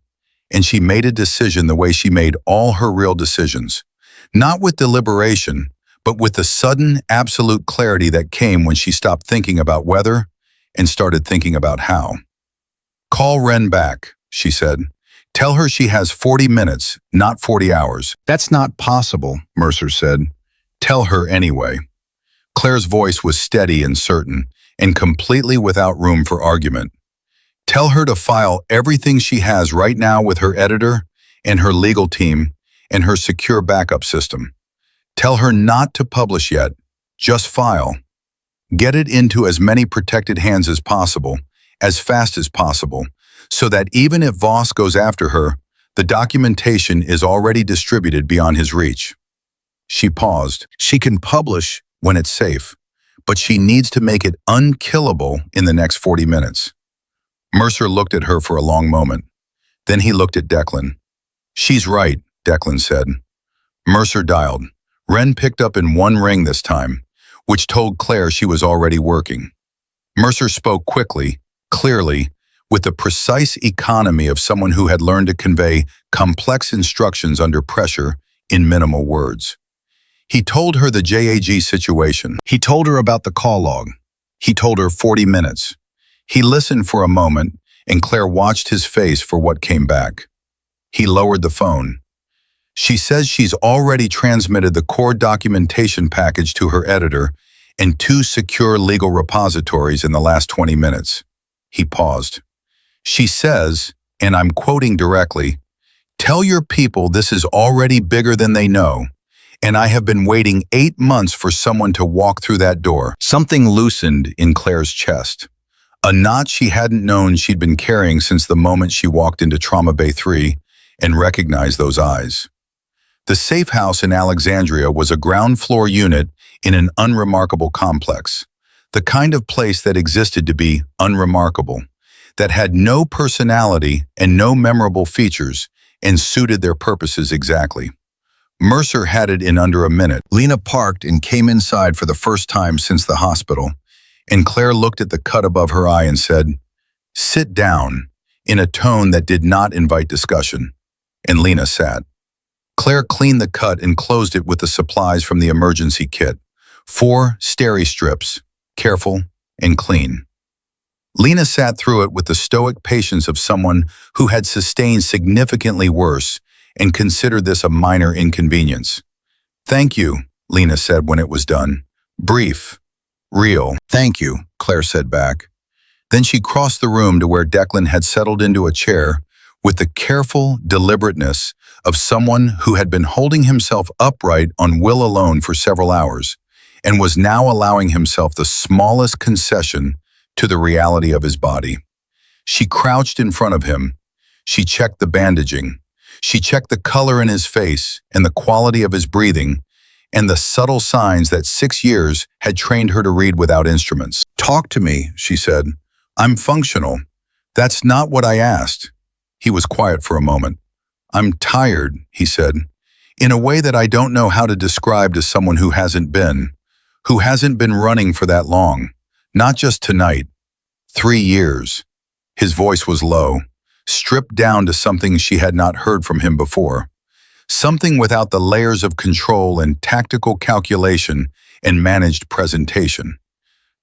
And she made a decision the way she made all her real decisions. Not with deliberation, but with the sudden, absolute clarity that came when she stopped thinking about whether and started thinking about how. Call Wren back, she said. Tell her she has 40 minutes, not 40 hours. That's not possible, Mercer said. Tell her anyway. Claire's voice was steady and certain, and completely without room for argument. Tell her to file everything she has right now with her editor and her legal team and her secure backup system. Tell her not to publish yet, just file. Get it into as many protected hands as possible, as fast as possible, so that even if Voss goes after her, the documentation is already distributed beyond his reach. She paused. She can publish when it's safe, but she needs to make it unkillable in the next 40 minutes. Mercer looked at her for a long moment. Then he looked at Declan. "She's right," Declan said. Mercer dialed. Wren picked up in one ring this time, which told Claire she was already working. Mercer spoke quickly, clearly, with the precise economy of someone who had learned to convey complex instructions under pressure in minimal words. He told her the JAG situation. He told her about the call log. He told her 40 minutes. He listened for a moment, and Claire watched his face for what came back. He lowered the phone. "She says she's already transmitted the core documentation package to her editor and 2 secure legal repositories in the last 20 minutes. He paused. "She says, and I'm quoting directly, 'Tell your people this is already bigger than they know, and I have been waiting 8 months for someone to walk through that door.'" Something loosened in Claire's chest. A knot she hadn't known she'd been carrying since the moment she walked into Trauma Bay 3 and recognized those eyes. The safe house in Alexandria was a ground floor unit in an unremarkable complex, the kind of place that existed to be unremarkable, that had no personality and no memorable features and suited their purposes exactly. Mercer had it in under a minute. Lena parked and came inside for the first time since the hospital, and Claire looked at the cut above her eye and said, "Sit down," in a tone that did not invite discussion, and Lena sat. Claire cleaned the cut and closed it with the supplies from the emergency kit. 4 steri strips, careful and clean. Lena sat through it with the stoic patience of someone who had sustained significantly worse and considered this a minor inconvenience. "Thank you," Lena said when it was done. "Brief. Real." "Thank you," Claire said back. Then she crossed the room to where Declan had settled into a chair with the careful deliberateness of someone who had been holding himself upright on will alone for several hours and was now allowing himself the smallest concession to the reality of his body. She crouched in front of him. She checked the bandaging. She checked the color in his face and the quality of his breathing and the subtle signs that 6 years had trained her to read without instruments. "Talk to me," she said. "I'm functional. That's not what I asked." He was quiet for a moment. "I'm tired," he said, in a way that I don't know how to describe to someone who hasn't been running for that long, not just tonight, 3 years. His voice was low, stripped down to something she had not heard from him before, something without the layers of control and tactical calculation and managed presentation.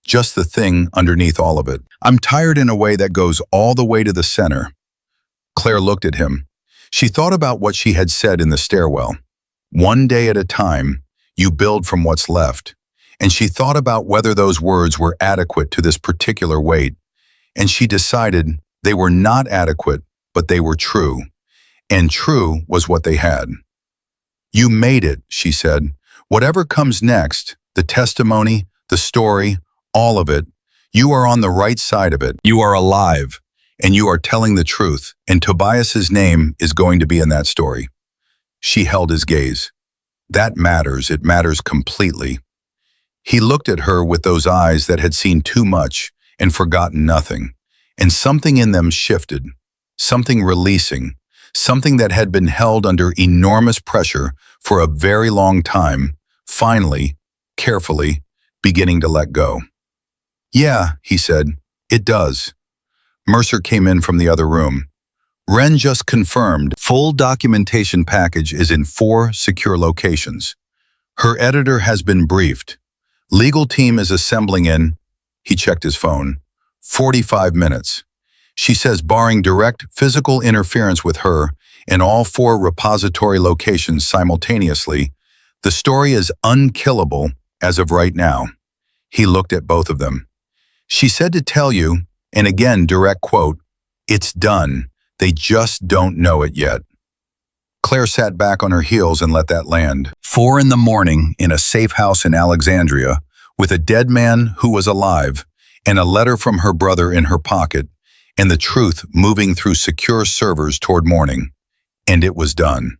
Just the thing underneath all of it. "I'm tired in a way that goes all the way to the center." Claire looked at him. She thought about what she had said in the stairwell. "One day at a time, you build from what's left." And she thought about whether those words were adequate to this particular weight. And she decided they were not adequate, but they were true. And true was what they had. "You made it," she said. "Whatever comes next, the testimony, the story, all of it, you are on the right side of it. You are alive, and you are telling the truth, and Tobias's name is going to be in that story." She held his gaze. "That matters. It matters completely." He looked at her with those eyes that had seen too much and forgotten nothing, and something in them shifted, something releasing, something that had been held under enormous pressure for a very long time, finally, carefully, beginning to let go. "Yeah," he said, "it does." Mercer came in from the other room. "Wren just confirmed. Full documentation package is in 4 secure locations. Her editor has been briefed. Legal team is assembling in," he checked his phone, "45 minutes. She says barring direct physical interference with her in all 4 repository locations simultaneously, the story is unkillable as of right now." He looked at both of them. "She said to tell you, and again direct quote, 'It's done. They just don't know it yet.'" Claire sat back on her heels and let that land. 4 a.m. in a safe house in Alexandria, with a dead man who was alive, and a letter from her brother in her pocket, and the truth moving through secure servers toward morning. And it was done.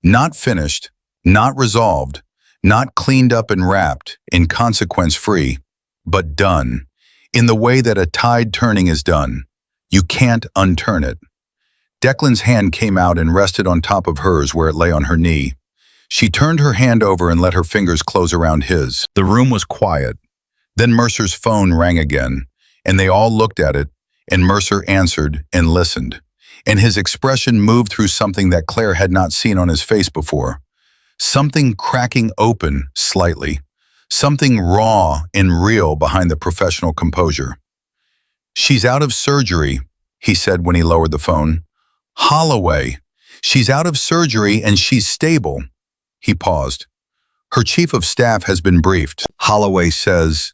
Not finished, not resolved, not cleaned up and wrapped, inconsequence-free, but done, in the way that a tide turning is done. You can't unturn it. Declan's hand came out and rested on top of hers where it lay on her knee. She turned her hand over and let her fingers close around his. The room was quiet. Then Mercer's phone rang again, and they all looked at it, and Mercer answered and listened. And his expression moved through something that Claire had not seen on his face before. Something cracking open slightly. Something raw and real behind the professional composure. "She's out of surgery," he said when he lowered the phone. "Holloway. She's out of surgery and she's stable." He paused. "Her chief of staff has been briefed. Holloway says."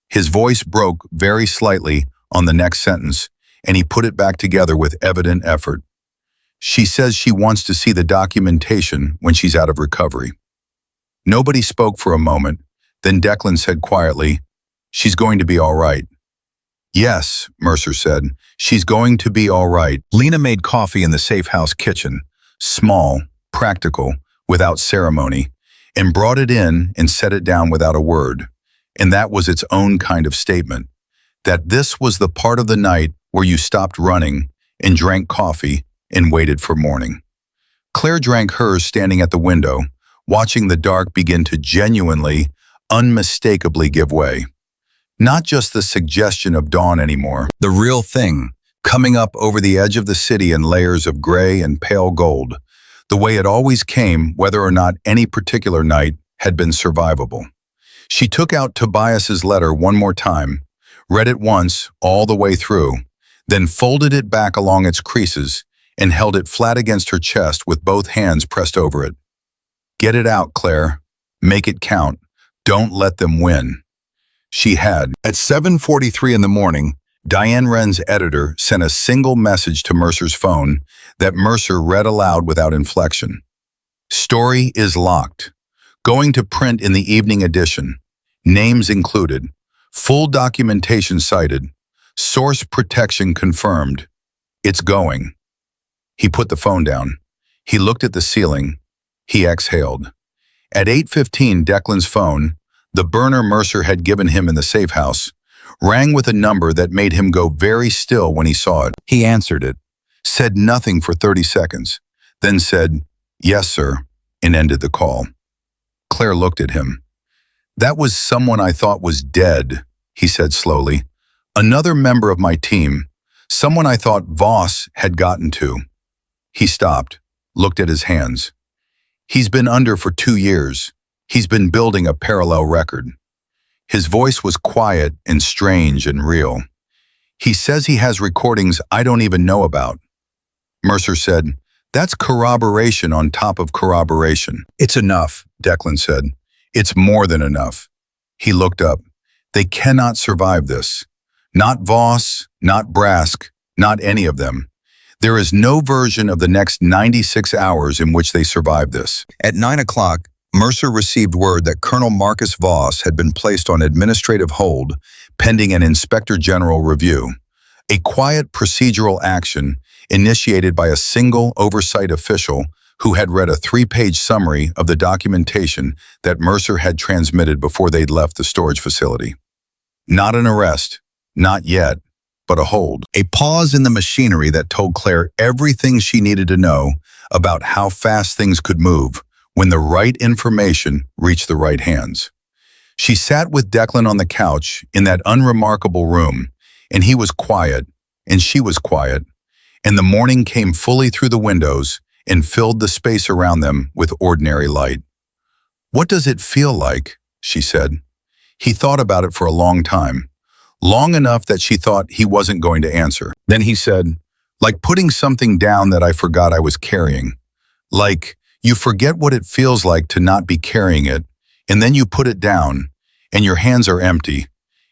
His voice broke very slightly on the next sentence, and he put it back together with evident effort. "She says she wants to see the documentation when she's out of recovery." Nobody spoke for a moment. Then Declan said quietly, "She's going to be all right." "Yes," Mercer said, "she's going to be all right." Lena made coffee in the safe house kitchen, small, practical, without ceremony, and brought it in and set it down without a word. And that was its own kind of statement, that this was the part of the night where you stopped running and drank coffee and waited for morning. Claire drank hers standing at the window, watching the dark begin to genuinely, unmistakably give way. Not just the suggestion of dawn anymore, the real thing, coming up over the edge of the city in layers of gray and pale gold, the way it always came, whether or not any particular night had been survivable. She took out Tobias's letter one more time, read it once all the way through, then folded it back along its creases and held it flat against her chest with both hands pressed over it. "Get it out, Claire. Make it count. Don't let them win." She had. At 7:43 in the morning, Diane Wren's editor sent a single message to Mercer's phone that Mercer read aloud without inflection. "Story is locked. Going to print in the evening edition. Names included. Full documentation cited. Source protection confirmed. It's going." He put the phone down. He looked at the ceiling. He exhaled. At 8:15, Declan's phone, the burner Mercer had given him in the safe house, rang with a number that made him go very still when he saw it. He answered it, said nothing for 30 seconds, then said, "Yes, sir," and ended the call. Claire looked at him. "That was someone I thought was dead," he said slowly. "Another member of my team, someone I thought Voss had gotten to." He stopped, looked at his hands. "He's been under for 2 years. He's been building a parallel record." His voice was quiet and strange and real. "He says he has recordings I don't even know about." Mercer said, "That's corroboration on top of corroboration." "It's enough," Declan said. "It's more than enough." He looked up. "They cannot survive this. Not Voss, not Brask, not any of them. There is no version of the next 96 hours in which they survive this." At 9 o'clock, Mercer received word that Colonel Marcus Voss had been placed on administrative hold pending an Inspector General review, a quiet procedural action initiated by a single oversight official who had read a 3-page summary of the documentation that Mercer had transmitted before they'd left the storage facility. Not an arrest, not yet, but a hold. A pause in the machinery that told Claire everything she needed to know about how fast things could move when the right information reached the right hands. She sat with Declan on the couch in that unremarkable room, and he was quiet, and she was quiet, and the morning came fully through the windows and filled the space around them with ordinary light. "What does it feel like?" she said. He thought about it for a long time, long enough that she thought he wasn't going to answer. Then he said, "Like putting something down that I forgot I was carrying. Like, you forget what it feels like to not be carrying it, and then you put it down, and your hands are empty,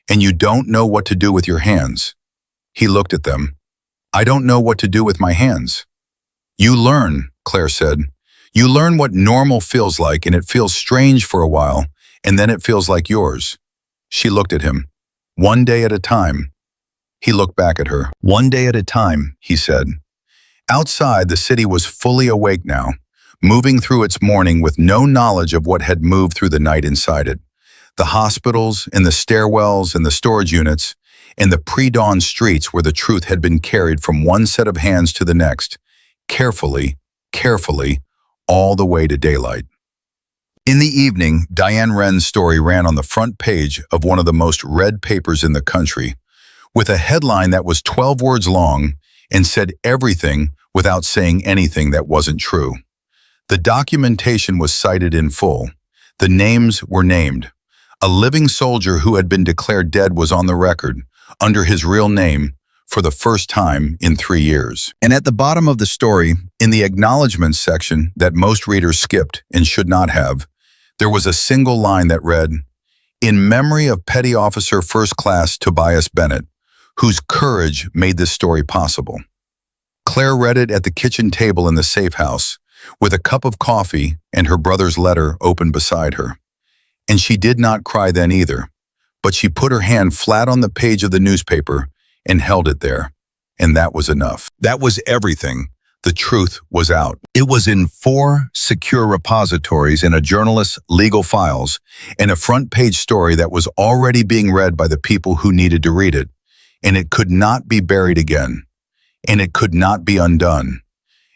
and you don't know what to do with your hands." He looked at them. "I don't know what to do with my hands." "You learn," Claire said. "You learn what normal feels like, and it feels strange for a while, and then it feels like yours." She looked at him. "One day at a time." He looked back at her. "One day at a time," he said. Outside, the city was fully awake now, moving through its morning with no knowledge of what had moved through the night inside it. The hospitals and the stairwells and the storage units, in the pre-dawn streets where the truth had been carried from one set of hands to the next, carefully, carefully, all the way to daylight. In the evening, Diane Wren's story ran on the front page of one of the most read papers in the country, with a headline that was 12 words long and said everything without saying anything that wasn't true. The documentation was cited in full. The names were named. A living soldier who had been declared dead was on the record, under his real name, for the first time in 3 years. And at the bottom of the story, in the acknowledgments section that most readers skipped and should not have, there was a single line that read, "In memory of Petty Officer First Class Tobias Bennett, whose courage made this story possible." Claire read it at the kitchen table in the safe house, with a cup of coffee and her brother's letter open beside her. And she did not cry then either, but she put her hand flat on the page of the newspaper and held it there. And that was enough. That was everything. The truth was out. It was in 4 secure repositories in a journalist's legal files, and a front-page story that was already being read by the people who needed to read it. And it could not be buried again. And it could not be undone.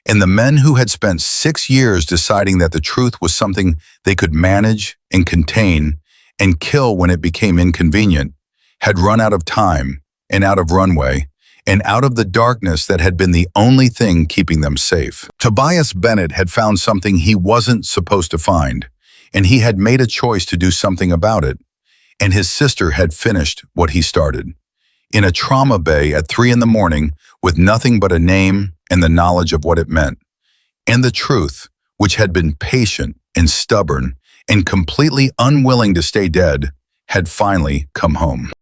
And the men who had spent 6 years deciding that the truth was something they could manage and contain and kill when it became inconvenient, had run out of time and out of runway and out of the darkness that had been the only thing keeping them safe. Tobias Bennett had found something he wasn't supposed to find, and he had made a choice to do something about it, and his sister had finished what he started. In a trauma bay at 3 a.m, with nothing but a name and the knowledge of what it meant. And the truth, which had been patient and stubborn and completely unwilling to stay dead, had finally come home.